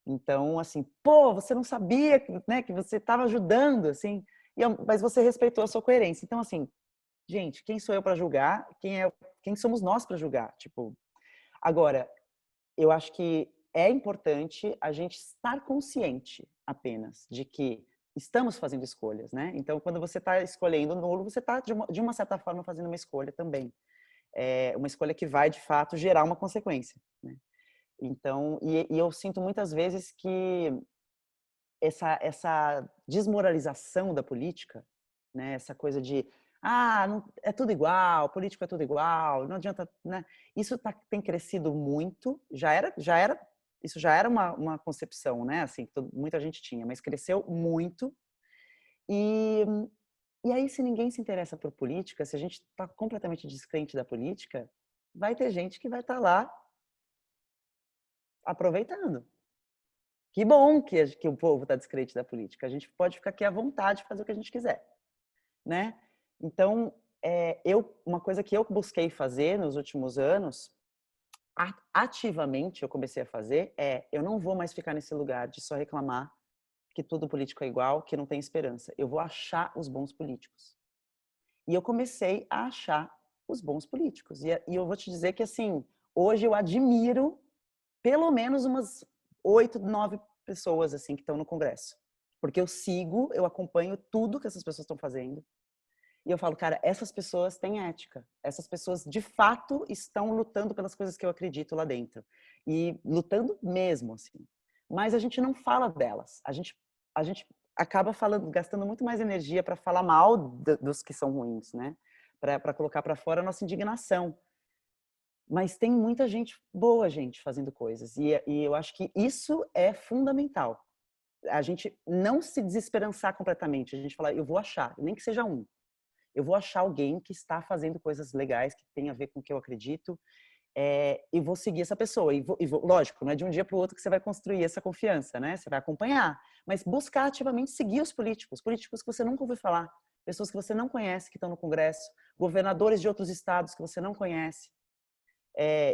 Então, assim, pô, você não sabia, né, que você estava ajudando, assim, mas você respeitou a sua coerência. Então, assim, gente, quem sou eu para julgar? Quem somos nós para julgar? Tipo, agora, eu acho que é importante a gente estar consciente apenas de que estamos fazendo escolhas, né? Então, quando você está escolhendo nulo, você está, de uma certa forma, fazendo uma escolha também. Uma escolha que vai, de fato, gerar uma consequência, né? Então, e eu sinto muitas vezes que essa desmoralização da política, né? Essa coisa de não, é tudo igual, político é tudo igual, não adianta, né? Isso tem crescido muito, isso já era uma concepção, né? Assim, que muita gente tinha, mas cresceu muito. E aí, se ninguém se interessa por política, se a gente está completamente descrente da política, vai ter gente que vai estar lá aproveitando. Que bom que o povo está descrente da política. A gente pode ficar aqui à vontade de fazer o que a gente quiser, né? Então, uma coisa que eu busquei fazer nos últimos anos, ativamente eu comecei a fazer, eu não vou mais ficar nesse lugar de só reclamar que tudo político é igual, que não tem esperança. Eu vou achar os bons políticos. E eu comecei a achar os bons políticos. E eu vou te dizer que, assim, hoje eu admiro pelo menos umas 8, 9 pessoas assim que estão no Congresso. Porque eu acompanho tudo que essas pessoas estão fazendo. E eu falo, cara, essas pessoas têm ética. Essas pessoas, de fato, estão lutando pelas coisas que eu acredito lá dentro. E lutando mesmo, assim. Mas a gente não fala delas. A gente acaba gastando muito mais energia para falar mal dos que são ruins, né? Para colocar para fora a nossa indignação. Mas tem muita gente boa, fazendo coisas. E eu acho que isso é fundamental. A gente não se desesperançar completamente. A gente falar, eu vou achar, nem que seja um. Eu vou achar alguém que está fazendo coisas legais, que tem a ver com o que eu acredito, e vou seguir essa pessoa. Lógico, não é de um dia para o outro que você vai construir essa confiança, né? Você vai acompanhar. Mas buscar ativamente seguir os políticos que você nunca ouviu falar, pessoas que você não conhece, que estão no Congresso, governadores de outros estados que você não conhece.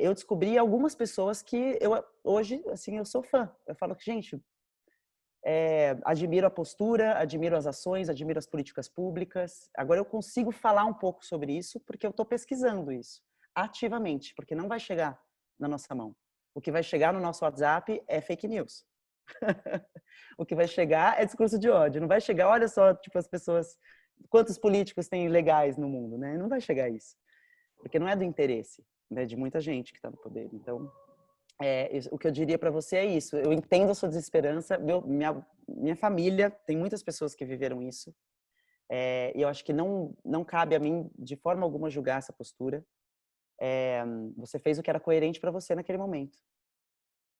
eu descobri algumas pessoas que hoje, assim, eu sou fã. Eu falo que, gente, admiro a postura, admiro as ações, admiro as políticas públicas. Agora eu consigo falar um pouco sobre isso porque eu estou pesquisando isso ativamente, porque não vai chegar na nossa mão. O que vai chegar no nosso WhatsApp é fake news. O que vai chegar é discurso de ódio. Não vai chegar, olha só, tipo, as pessoas, quantos políticos tem legais no mundo, né? Não vai chegar isso. Porque não é do interesse, né, de muita gente que está no poder. Então, o que eu diria para você é isso. Eu entendo a sua desesperança. Minha família, tem muitas pessoas que viveram isso. E eu acho que não cabe a mim, de forma alguma, julgar essa postura. Você fez o que era coerente para você naquele momento.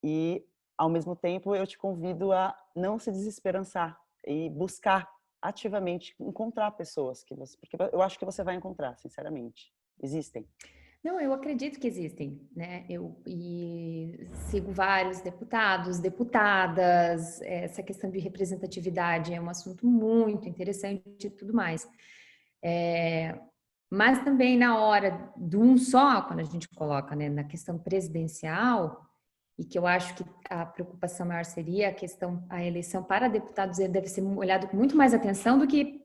E, ao mesmo tempo, eu te convido a não se desesperançar e buscar ativamente encontrar pessoas porque eu acho que você vai encontrar, sinceramente. Existem. Não, eu acredito que existem, né? Eu sigo vários deputados, deputadas, essa questão de representatividade é um assunto muito interessante e tudo mais. Mas também na hora de um só, quando a gente coloca, né, na questão presidencial, e que eu acho que a preocupação maior seria a eleição para deputados deve ser olhado com muito mais atenção do que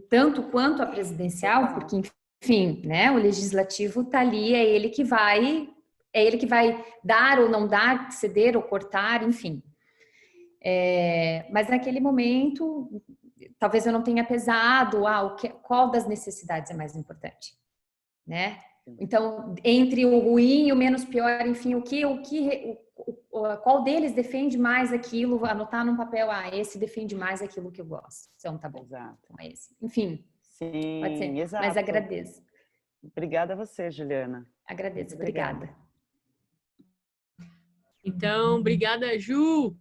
tanto quanto a presidencial, porque enfim, né, o legislativo está ali, é ele que vai dar ou não dar, ceder ou cortar, enfim. Mas naquele momento, talvez eu não tenha pesado, qual das necessidades é mais importante, né? Então, entre o ruim e o menos pior, enfim, qual deles defende mais aquilo, anotar num papel, esse defende mais aquilo que eu gosto. Então, tá bom. Exato. Então, é esse. Enfim, sim, pode ser. Exato. Mas agradeço. Obrigada a você, Juliana. Agradeço, obrigada. Então, obrigada, Ju.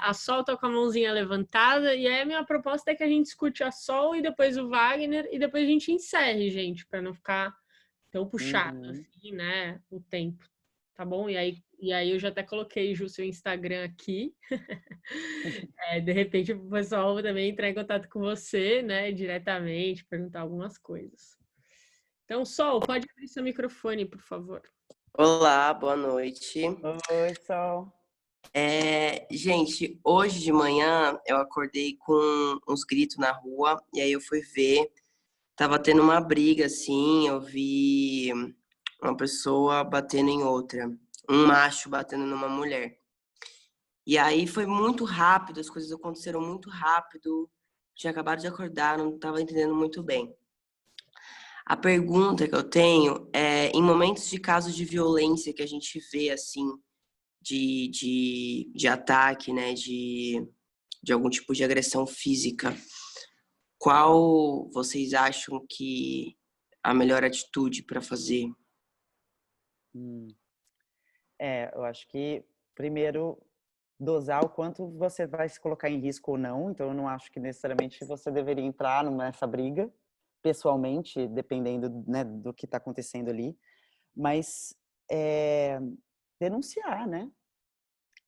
A Sol tá com a mãozinha levantada, e aí a minha proposta é que a gente escute a Sol e depois o Wagner, e depois a gente encerre, gente, para não ficar tão puxado assim, né, o tempo, tá bom? E aí eu já até coloquei, Ju, seu Instagram aqui. De repente o pessoal também entrar em contato com você, né, diretamente, perguntar algumas coisas. Então, Sol, pode abrir seu microfone, por favor. Olá, boa noite. Oi, Sol. Gente, hoje de manhã eu acordei com uns gritos na rua e aí eu fui ver, tava tendo uma briga assim, eu vi uma pessoa batendo em outra, um macho batendo numa mulher. E aí foi muito rápido, as coisas aconteceram muito rápido, tinha acabado de acordar, não estava entendendo muito bem. A pergunta que eu tenho é, em momentos de casos de violência que a gente vê assim, de ataque, né, de algum tipo de agressão física, qual vocês acham que a melhor atitude para fazer? Eu acho que, primeiro, dosar o quanto você vai se colocar em risco ou não. Então, eu não acho que necessariamente você deveria entrar nessa briga, pessoalmente, dependendo, né, do que está acontecendo ali. Mas denunciar, né?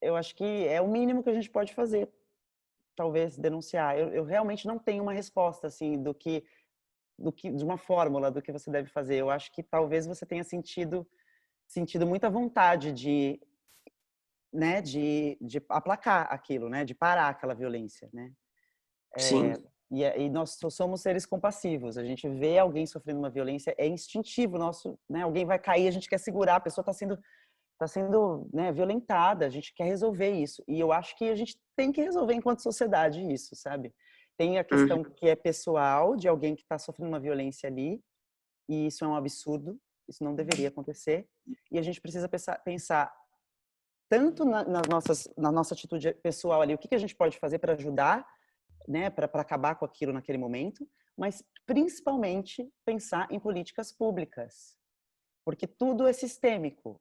Eu acho que é o mínimo que a gente pode fazer, talvez, denunciar. Eu realmente não tenho uma resposta, assim, de uma fórmula do que você deve fazer. Eu acho que talvez você tenha sentido muita vontade de aplacar aquilo, né? De parar aquela violência, né? Sim. E nós somos seres compassivos. A gente vê alguém sofrendo uma violência, é instintivo nosso, né? Alguém vai cair, a gente quer segurar, a pessoa está sendo, né, violentada, a gente quer resolver isso. E eu acho que a gente tem que resolver enquanto sociedade isso, sabe? Tem a questão que é pessoal, de alguém que está sofrendo uma violência ali, e isso é um absurdo, isso não deveria acontecer. E a gente precisa pensar tanto na nossa atitude pessoal ali, o que a gente pode fazer para ajudar, né, para acabar com aquilo naquele momento, mas principalmente pensar em políticas públicas, porque tudo é sistêmico.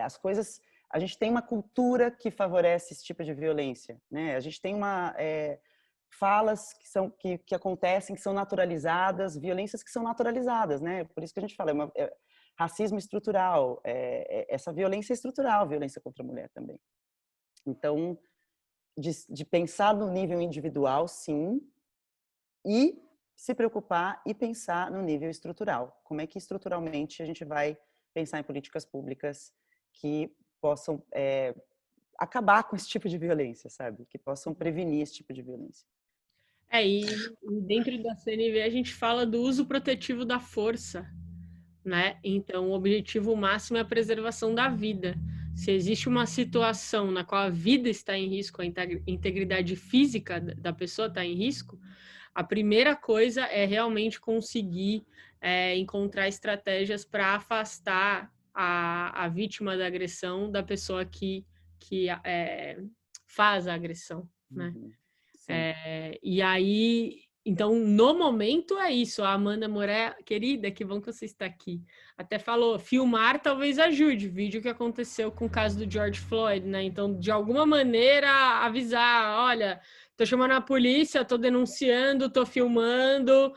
As coisas, a gente tem uma cultura que favorece esse tipo de violência, né? A gente tem falas que acontecem, que são naturalizadas, violências que são naturalizadas, né? Por isso que a gente fala, racismo estrutural, essa violência é estrutural, violência contra a mulher também. Então, de pensar no nível individual, sim, e se preocupar e pensar no nível estrutural. Como é que estruturalmente a gente vai pensar em políticas públicas que possam acabar com esse tipo de violência, sabe? Que possam prevenir esse tipo de violência. E dentro da CNV a gente fala do uso protetivo da força, né? Então, o objetivo máximo é a preservação da vida. Se existe uma situação na qual a vida está em risco, a integridade física da pessoa está em risco, a primeira coisa é realmente conseguir encontrar estratégias para afastar a vítima da agressão da pessoa que faz a agressão, né? E aí, então, no momento é isso. A Amanda Moré, querida, que bom que você está aqui. Até falou, filmar talvez ajude. Vídeo que aconteceu com o caso do George Floyd, né? Então, de alguma maneira, avisar, olha, tô chamando a polícia, tô denunciando, tô filmando,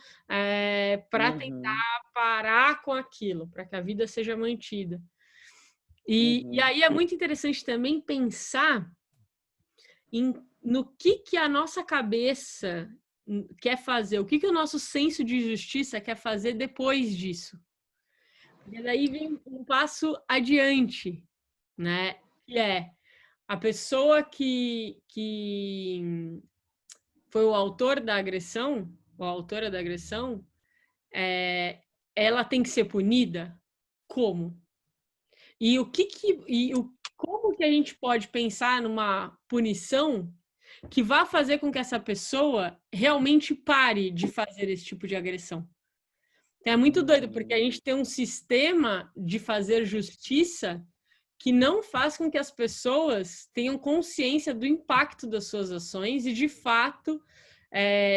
para tentar parar com aquilo, para que a vida seja mantida. E aí é muito interessante também pensar no que a nossa cabeça quer fazer, o que o nosso senso de justiça quer fazer depois disso. E daí vem um passo adiante, né? Que é a pessoa que foi o autor da agressão, ou a autora da agressão, ela tem que ser punida? Como? E como que a gente pode pensar numa punição que vá fazer com que essa pessoa realmente pare de fazer esse tipo de agressão? É muito doido, porque a gente tem um sistema de fazer justiça que não faz com que as pessoas tenham consciência do impacto das suas ações e, de fato,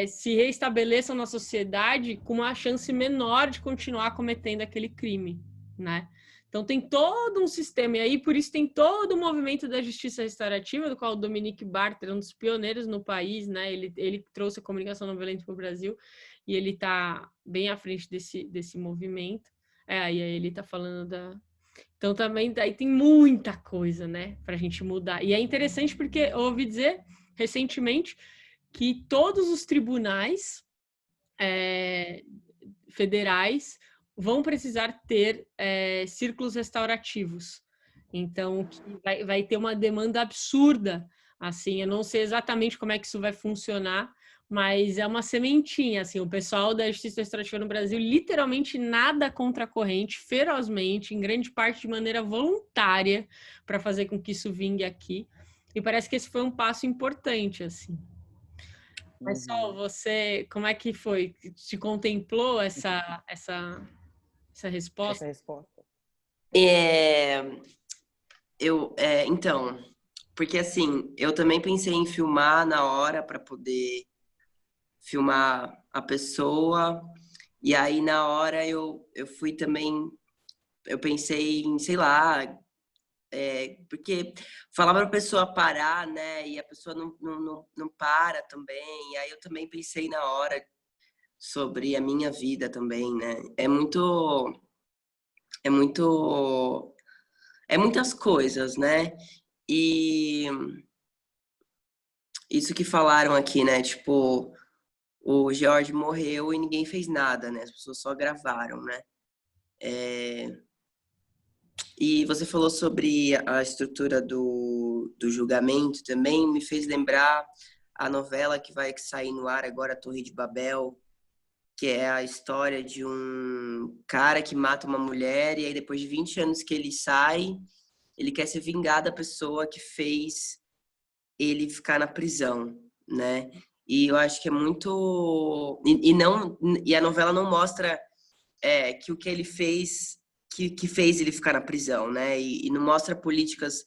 se reestabeleçam na sociedade com uma chance menor de continuar cometendo aquele crime, né? Então, tem todo um sistema, e aí, por isso, tem todo o movimento da justiça restaurativa, do qual o Dominique Barter é um dos pioneiros no país, né? Ele trouxe a comunicação não violenta para o Brasil, e ele está bem à frente desse movimento. E aí ele está falando da... Então, também aí tem muita coisa, né, para a gente mudar. E é interessante porque eu ouvi dizer, recentemente, que todos os tribunais federais vão precisar ter círculos restaurativos. Então, vai ter uma demanda absurda. Assim, eu não sei exatamente como é que isso vai funcionar, mas é uma sementinha. Assim, o pessoal da Justiça Restaurativa no Brasil literalmente nada contra a corrente, ferozmente, em grande parte de maneira voluntária, para fazer com que isso vingue aqui. E parece que esse foi um passo importante, assim. Mas só você, como é que foi? Te contemplou essa resposta? Essa resposta. Então, porque assim, eu também pensei em filmar na hora para poder filmar a pessoa, e aí na hora eu fui também, eu pensei em, sei lá, porque falava para a pessoa parar, né, e a pessoa não para também, e aí eu também pensei na hora sobre a minha vida também, né, é muitas coisas, né, e isso que falaram aqui, né, tipo, o George morreu e ninguém fez nada, né, as pessoas só gravaram, né. E você falou sobre a estrutura do julgamento também, me fez lembrar a novela que vai sair no ar agora, Torre de Babel, que é a história de um cara que mata uma mulher e aí depois de 20 anos que ele sai, ele quer se vingar da pessoa que fez ele ficar na prisão, né? E eu acho que é muito... E a novela não mostra que o que ele fez... Que fez ele ficar na prisão, né? E não mostra políticas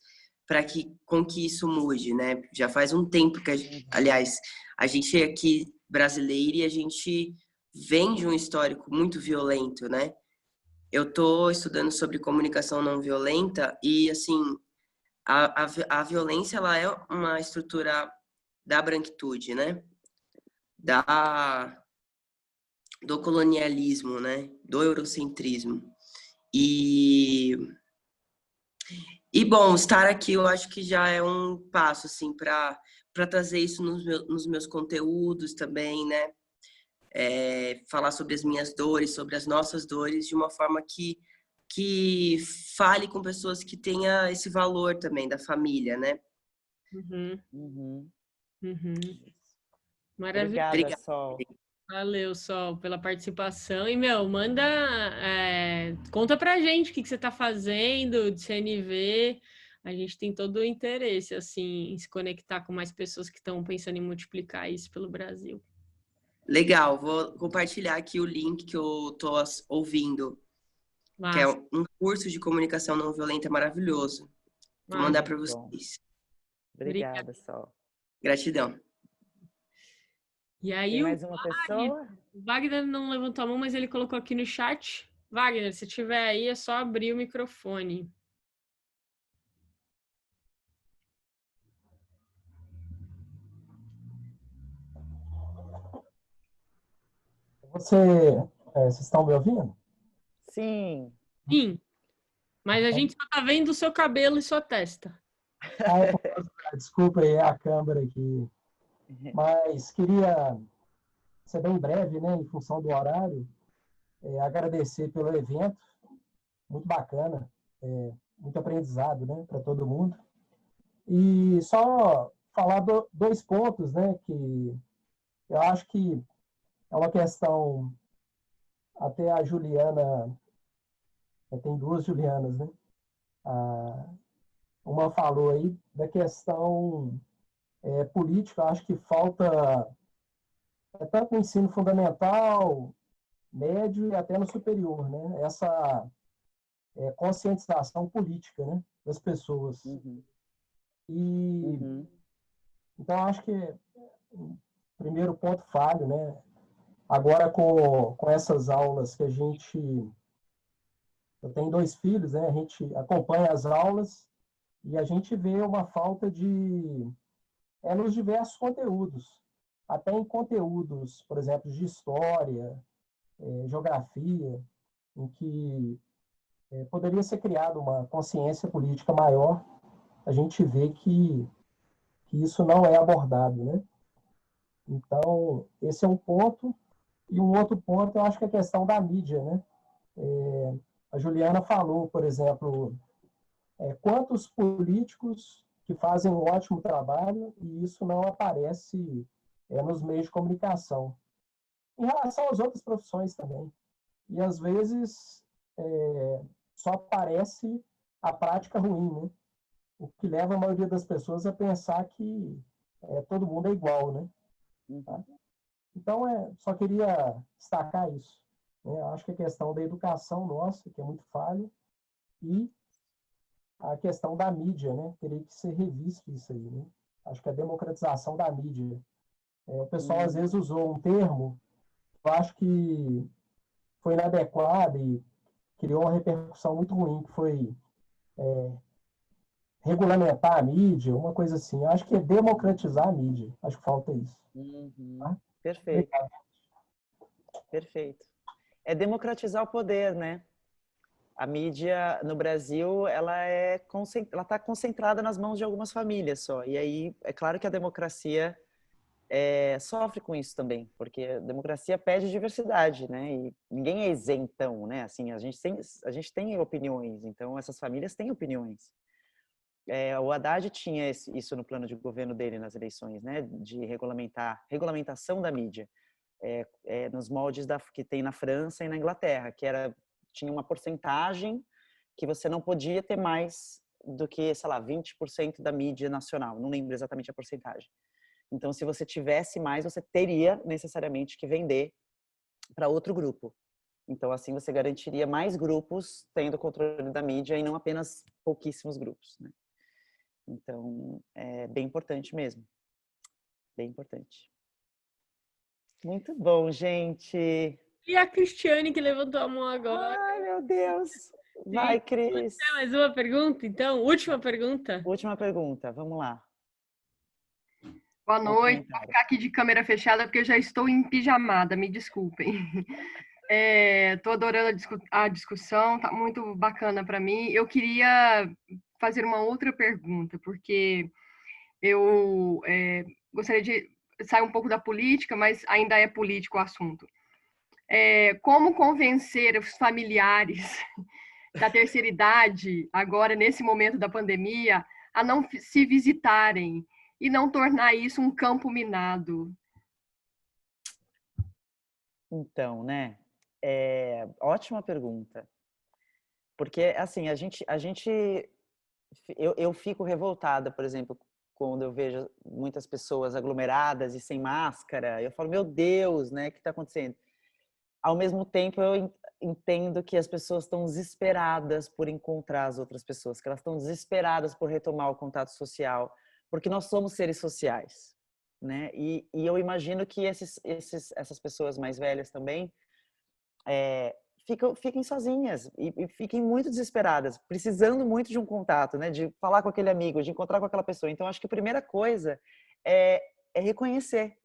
com que isso mude, né? Já faz um tempo que, aliás, a gente é aqui brasileiro e a gente vem de um histórico muito violento, né? Eu tô estudando sobre comunicação não violenta e, assim, a violência, ela é uma estrutura da branquitude, né? Do colonialismo, né? Do eurocentrismo. E bom, estar aqui eu acho que já é um passo, assim, para trazer isso nos meus conteúdos também, né? Falar sobre as minhas dores, sobre as nossas dores, de uma forma que que fale com pessoas que tenham esse valor também da família, né? Uhum. Maravilha. Obrigada, Sol. Valeu, Sol, pela participação. E, manda, conta pra gente o que você tá fazendo de CNV. A gente tem todo o interesse, assim, em se conectar com mais pessoas que estão pensando em multiplicar isso pelo Brasil. Legal, vou compartilhar aqui o link que eu tô ouvindo, Massa. que é um curso de comunicação não violenta maravilhoso. Vou mandar para vocês. Obrigada, Sol. Gratidão. E aí, tem mais uma pessoa? O Wagner não levantou a mão, mas ele colocou aqui no chat. Wagner, se tiver aí, é só abrir o microfone. Vocês estão me ouvindo? Sim. Sim, mas a gente só tá vendo o seu cabelo e sua testa. Desculpa aí a câmera aqui. Mas queria ser bem breve, né, em função do horário, agradecer pelo evento, muito bacana, muito aprendizado, né, para todo mundo. E só falar dois pontos, né, que eu acho que é uma questão, até a Juliana, tem duas Julianas, né? Uma falou aí da questão política, acho que falta tanto no ensino fundamental, médio e até no superior, né? Essa conscientização política, né, das pessoas. E então acho que o primeiro ponto falho, né? Agora com essas aulas que eu tenho 2 filhos, né? A gente acompanha as aulas e a gente vê uma falta nos diversos conteúdos, até em conteúdos, por exemplo, de história, geografia, em que poderia ser criada uma consciência política maior. A gente vê que isso não é abordado, né? Então, esse é um ponto. E um outro ponto, eu acho que é a questão da mídia, né? A Juliana falou, por exemplo, quantos políticos que fazem um ótimo trabalho e isso não aparece nos meios de comunicação. Em relação às outras profissões também. E, às vezes, só aparece a prática ruim, né? O que leva a maioria das pessoas a pensar que todo mundo é igual, né? Tá? Então, só queria destacar isso. Né? Acho que a questão da educação nossa, que é muito falha, e a questão da mídia, né? Teria que ser revisto isso aí, né? Acho que a democratização da mídia. O pessoal, às vezes, usou um termo, eu acho que foi inadequado e criou uma repercussão muito ruim, que foi regulamentar a mídia, uma coisa assim. Eu acho que é democratizar a mídia. Acho que falta isso. Tá? Perfeito. Obrigado. Perfeito. É democratizar o poder, né? A mídia no Brasil, ela está concentrada nas mãos de algumas famílias só. E aí, é claro que a democracia sofre com isso também, porque a democracia pede diversidade, né? E ninguém é isentão, né? Assim, a gente tem opiniões, então essas famílias têm opiniões. O Haddad tinha isso no plano de governo dele nas eleições, né? De regulamentação da mídia, nos moldes que tem na França e na Inglaterra, que tinha uma porcentagem que você não podia ter mais do que, sei lá, 20% da mídia nacional. Não lembro exatamente a porcentagem. Então, se você tivesse mais, você teria necessariamente que vender para outro grupo. Então, assim, você garantiria mais grupos tendo controle da mídia e não apenas pouquíssimos grupos, né? Então, é bem importante mesmo. Bem importante. Muito bom, gente. E a Cristiane, que levantou a mão agora. Ai, meu Deus. Vai, Cris. Tem mais uma pergunta, então? Última pergunta? Última pergunta, vamos lá. Boa noite, vou ficar aqui de câmera fechada porque eu já estou em pijamada, me desculpem. Estou adorando a discussão, tá muito bacana para mim. Eu queria fazer uma outra pergunta, porque eu gostaria de sair um pouco da política, mas ainda é político o assunto. Como convencer os familiares da terceira idade, agora nesse momento da pandemia, a não se visitarem e não tornar isso um campo minado? Então, né? Ótima pergunta. Porque, assim, eu fico revoltada, por exemplo, quando eu vejo muitas pessoas aglomeradas e sem máscara. Eu falo, meu Deus, né? O que está acontecendo? Ao mesmo tempo, eu entendo que as pessoas estão desesperadas por encontrar as outras pessoas, que elas estão desesperadas por retomar o contato social, porque nós somos seres sociais, né? E eu imagino que essas pessoas mais velhas também fiquem sozinhas e fiquem muito desesperadas, precisando muito de um contato, né? De falar com aquele amigo, de encontrar com aquela pessoa. Então, acho que a primeira coisa é reconhecer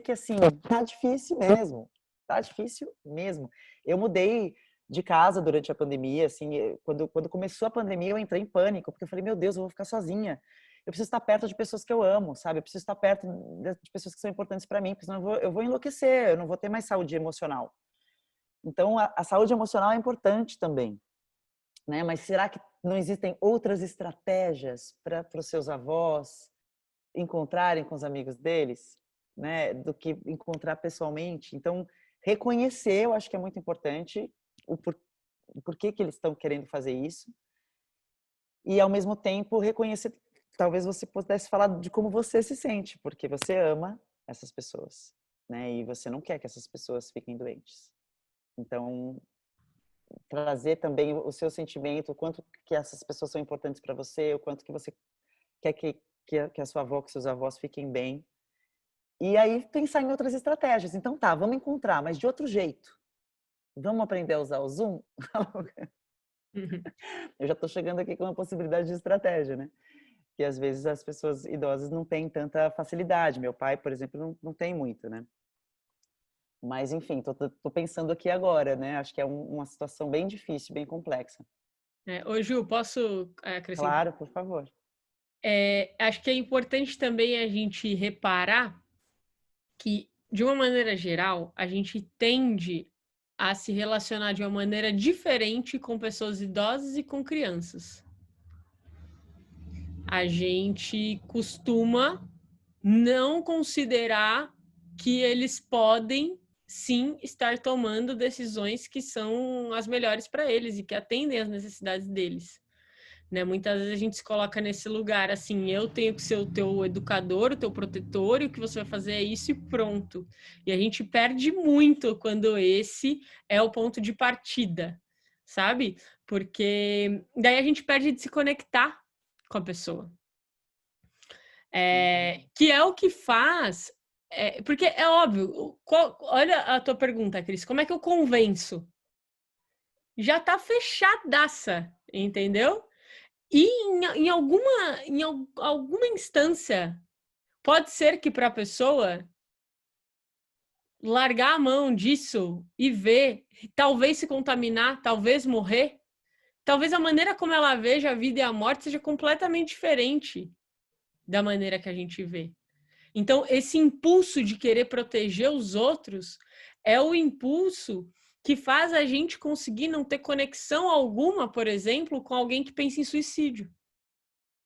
que, assim, tá difícil mesmo. Tá difícil mesmo. Eu mudei de casa durante a pandemia, assim, quando começou a pandemia eu entrei em pânico, porque eu falei, meu Deus, eu vou ficar sozinha. Eu preciso estar perto de pessoas que eu amo, sabe? Eu preciso estar perto de pessoas que são importantes para mim, porque senão eu vou enlouquecer, eu não vou ter mais saúde emocional. Então, a saúde emocional é importante também, né? Mas será que não existem outras estratégias para os seus avós encontrarem com os amigos deles, né? Do que encontrar pessoalmente? Então, reconhecer, eu acho que é muito importante o porquê que eles estão querendo fazer isso. E, ao mesmo tempo, reconhecer, talvez você pudesse falar de como você se sente, porque você ama essas pessoas, né? E você não quer que essas pessoas fiquem doentes. Então, trazer também o seu sentimento, o quanto que essas pessoas são importantes para você, o quanto que você quer que a sua avó, que seus avós fiquem bem. E aí pensar em outras estratégias. Então tá, vamos encontrar, mas de outro jeito. Vamos aprender a usar o Zoom? Eu já estou chegando aqui com uma possibilidade de estratégia, né? Que às vezes as pessoas idosas não têm tanta facilidade. Meu pai, por exemplo, não tem muito, né? Mas, enfim, tô pensando aqui agora, né? Acho que é uma situação bem difícil, bem complexa. Ô, Ju, posso acrescentar? Claro, por favor. Acho que é importante também a gente reparar que, de uma maneira geral, a gente tende a se relacionar de uma maneira diferente com pessoas idosas e com crianças. A gente costuma não considerar que eles podem, sim, estar tomando decisões que são as melhores para eles e que atendem às necessidades deles. Né? Muitas vezes a gente se coloca nesse lugar assim, eu tenho que ser o teu educador, o teu protetor, e o que você vai fazer é isso e pronto. E a gente perde muito quando esse é o ponto de partida, sabe? Porque daí a gente perde de se conectar com a pessoa. Que é o que faz... porque é óbvio, olha a tua pergunta, Cris, como é que eu convenço? Já tá fechadaça, entendeu? E em alguma instância, pode ser que para a pessoa largar a mão disso e ver, talvez se contaminar, talvez morrer, talvez a maneira como ela veja a vida e a morte seja completamente diferente da maneira que a gente vê. Então, esse impulso de querer proteger os outros é o impulso que faz a gente conseguir não ter conexão alguma, por exemplo, com alguém que pensa em suicídio.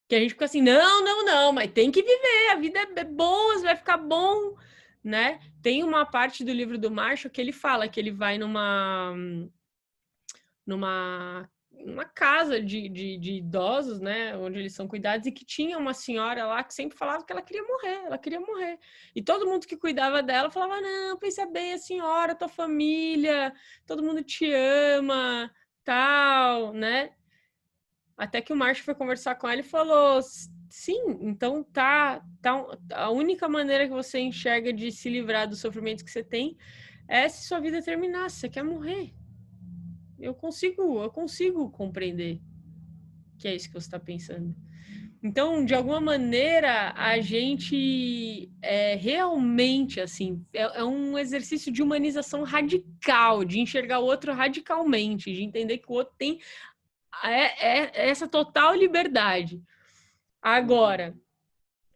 Que a gente fica assim, não, mas tem que viver, a vida é boa, vai ficar bom, né? Tem uma parte do livro do Marshall que ele fala que ele vai numa casa de idosos, né, onde eles são cuidados, e que tinha uma senhora lá que sempre falava que ela queria morrer. E todo mundo que cuidava dela falava, não, pensa bem, a senhora, tua família, todo mundo te ama, tal, né? Até que o Marshall foi conversar com ela e falou, sim, então tá a única maneira que você enxerga de se livrar do sofrimento que você tem é se sua vida terminar, se você quer morrer. Eu consigo compreender que é isso que você está pensando. Então, de alguma maneira, a gente realmente, assim, é um exercício de humanização radical, de enxergar o outro radicalmente, de entender que o outro tem essa total liberdade. Agora,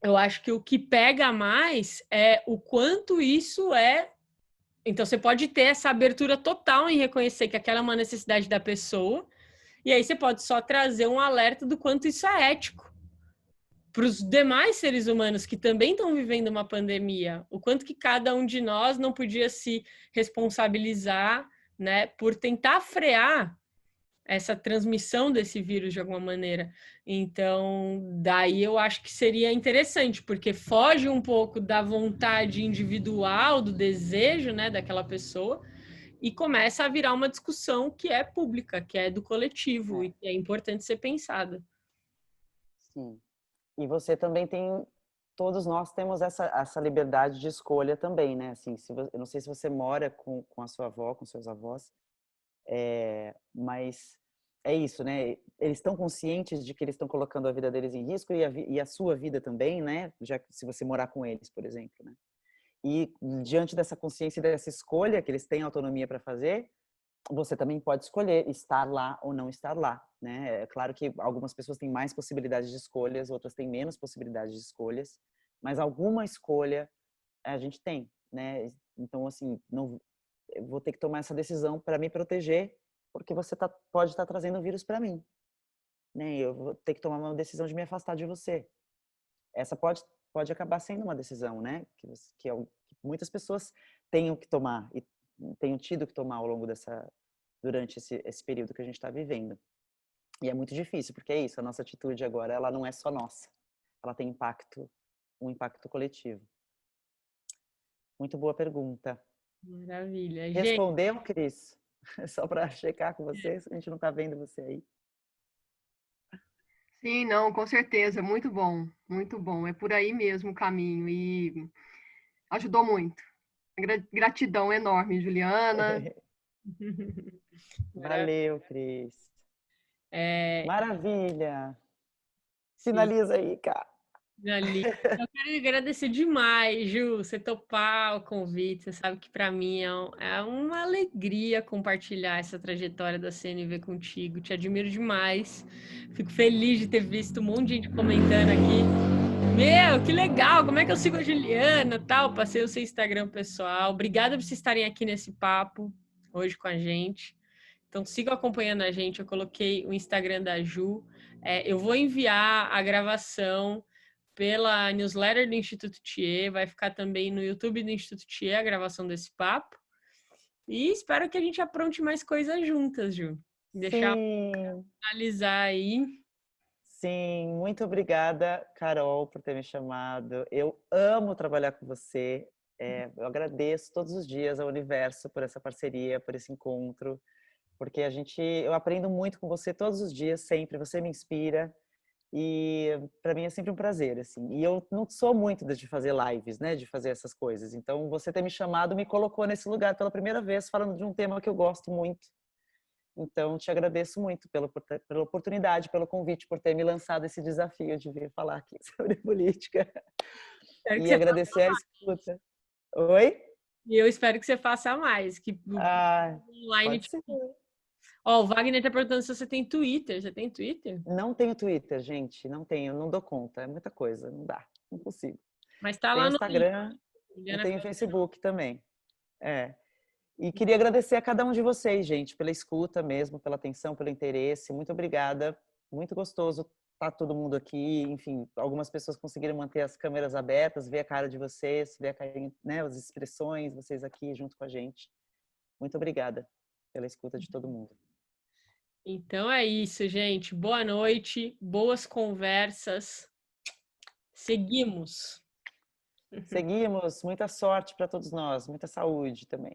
eu acho que o que pega mais é o quanto isso é... Então, você pode ter essa abertura total em reconhecer que aquela é uma necessidade da pessoa, E aí você pode só trazer um alerta do quanto isso é ético para os demais seres humanos que também estão vivendo uma pandemia, o quanto que cada um de nós não podia se responsabilizar, né, por tentar frear essa transmissão desse vírus de alguma maneira. Então, daí eu acho que seria interessante, porque foge um pouco da vontade individual, do desejo, né, daquela pessoa, e começa a virar uma discussão que é pública, que é do coletivo, e que é importante ser pensada. Sim. E você também tem, todos nós temos essa liberdade de escolha também, né? Assim, eu não sei se você mora com a sua avó, com seus avós, mas é isso, né? Eles estão conscientes de que eles estão colocando a vida deles em risco e a sua vida também, né? Já que se você morar com eles, por exemplo, né? E diante dessa consciência e dessa escolha que eles têm autonomia para fazer, você também pode escolher estar lá ou não estar lá, né? É claro que algumas pessoas têm mais possibilidades de escolhas, outras têm menos possibilidades de escolhas, mas alguma escolha a gente tem, né? Então, assim, não eu vou ter que tomar essa decisão para me proteger, porque você pode estar trazendo o vírus para mim, né? Eu vou ter que tomar uma decisão de me afastar de você. Essa pode acabar sendo uma decisão, né? Que muitas pessoas tenham que tomar e tenham tido que tomar ao longo durante esse período que a gente está vivendo. E é muito difícil, porque é isso, a nossa atitude agora, ela não é só nossa. Ela tem um impacto coletivo. Muito boa pergunta. Maravilha. Respondeu, Cris? Só para checar com você, a gente não está vendo você aí. Sim, não, com certeza, muito bom, muito bom. É por aí mesmo o caminho e ajudou muito. Gratidão enorme, Juliana. Valeu, Cris. Maravilha. Finaliza aí, cara. Eu quero agradecer demais, Ju, você topar o convite. Você sabe que para mim é uma alegria compartilhar essa trajetória da CNV contigo. Te admiro demais. Fico feliz de ter visto um monte de gente comentando aqui. Meu, que legal! Como é que eu sigo a Juliana? Tal, passei o seu Instagram pessoal. Obrigada por vocês estarem aqui nesse papo hoje com a gente. Então, sigam acompanhando a gente. Eu coloquei o Instagram da Ju. Eu vou enviar a gravação pela newsletter do Instituto Thier, vai ficar também no YouTube do Instituto Thier a gravação desse papo. E espero que a gente apronte mais coisas juntas, Ju. Deixar finalizar aí. Sim, muito obrigada, Carol, por ter me chamado. Eu amo trabalhar com você. Eu agradeço todos os dias ao universo por essa parceria, por esse encontro, porque eu aprendo muito com você todos os dias, sempre. Você me inspira. E para mim é sempre um prazer, assim. E eu não sou muito de fazer lives, né, de fazer essas coisas. Então, você ter me chamado me colocou nesse lugar pela primeira vez, falando de um tema que eu gosto muito. Então, te agradeço muito pela oportunidade, pelo convite, por ter me lançado esse desafio de vir falar aqui sobre política. E agradecer a escuta. Oi? E eu espero que você faça mais. Que online pode ser. O Wagner está perguntando se você tem Twitter. Você tem Twitter? Não tenho Twitter, gente. Não tenho, não dou conta. É muita coisa, não dá, não consigo. Mas tá tenho lá no Instagram, eu tenho Facebook também. E queria agradecer a cada um de vocês, gente, pela escuta mesmo, pela atenção, pelo interesse. Muito obrigada. Muito gostoso estar todo mundo aqui. Enfim, algumas pessoas conseguiram manter as câmeras abertas, ver a cara de vocês, ver né, as expressões, vocês aqui junto com a gente. Muito obrigada pela escuta de todo mundo. Então é isso, gente. Boa noite, boas conversas. Seguimos. Seguimos. Muita sorte para todos nós. Muita saúde também.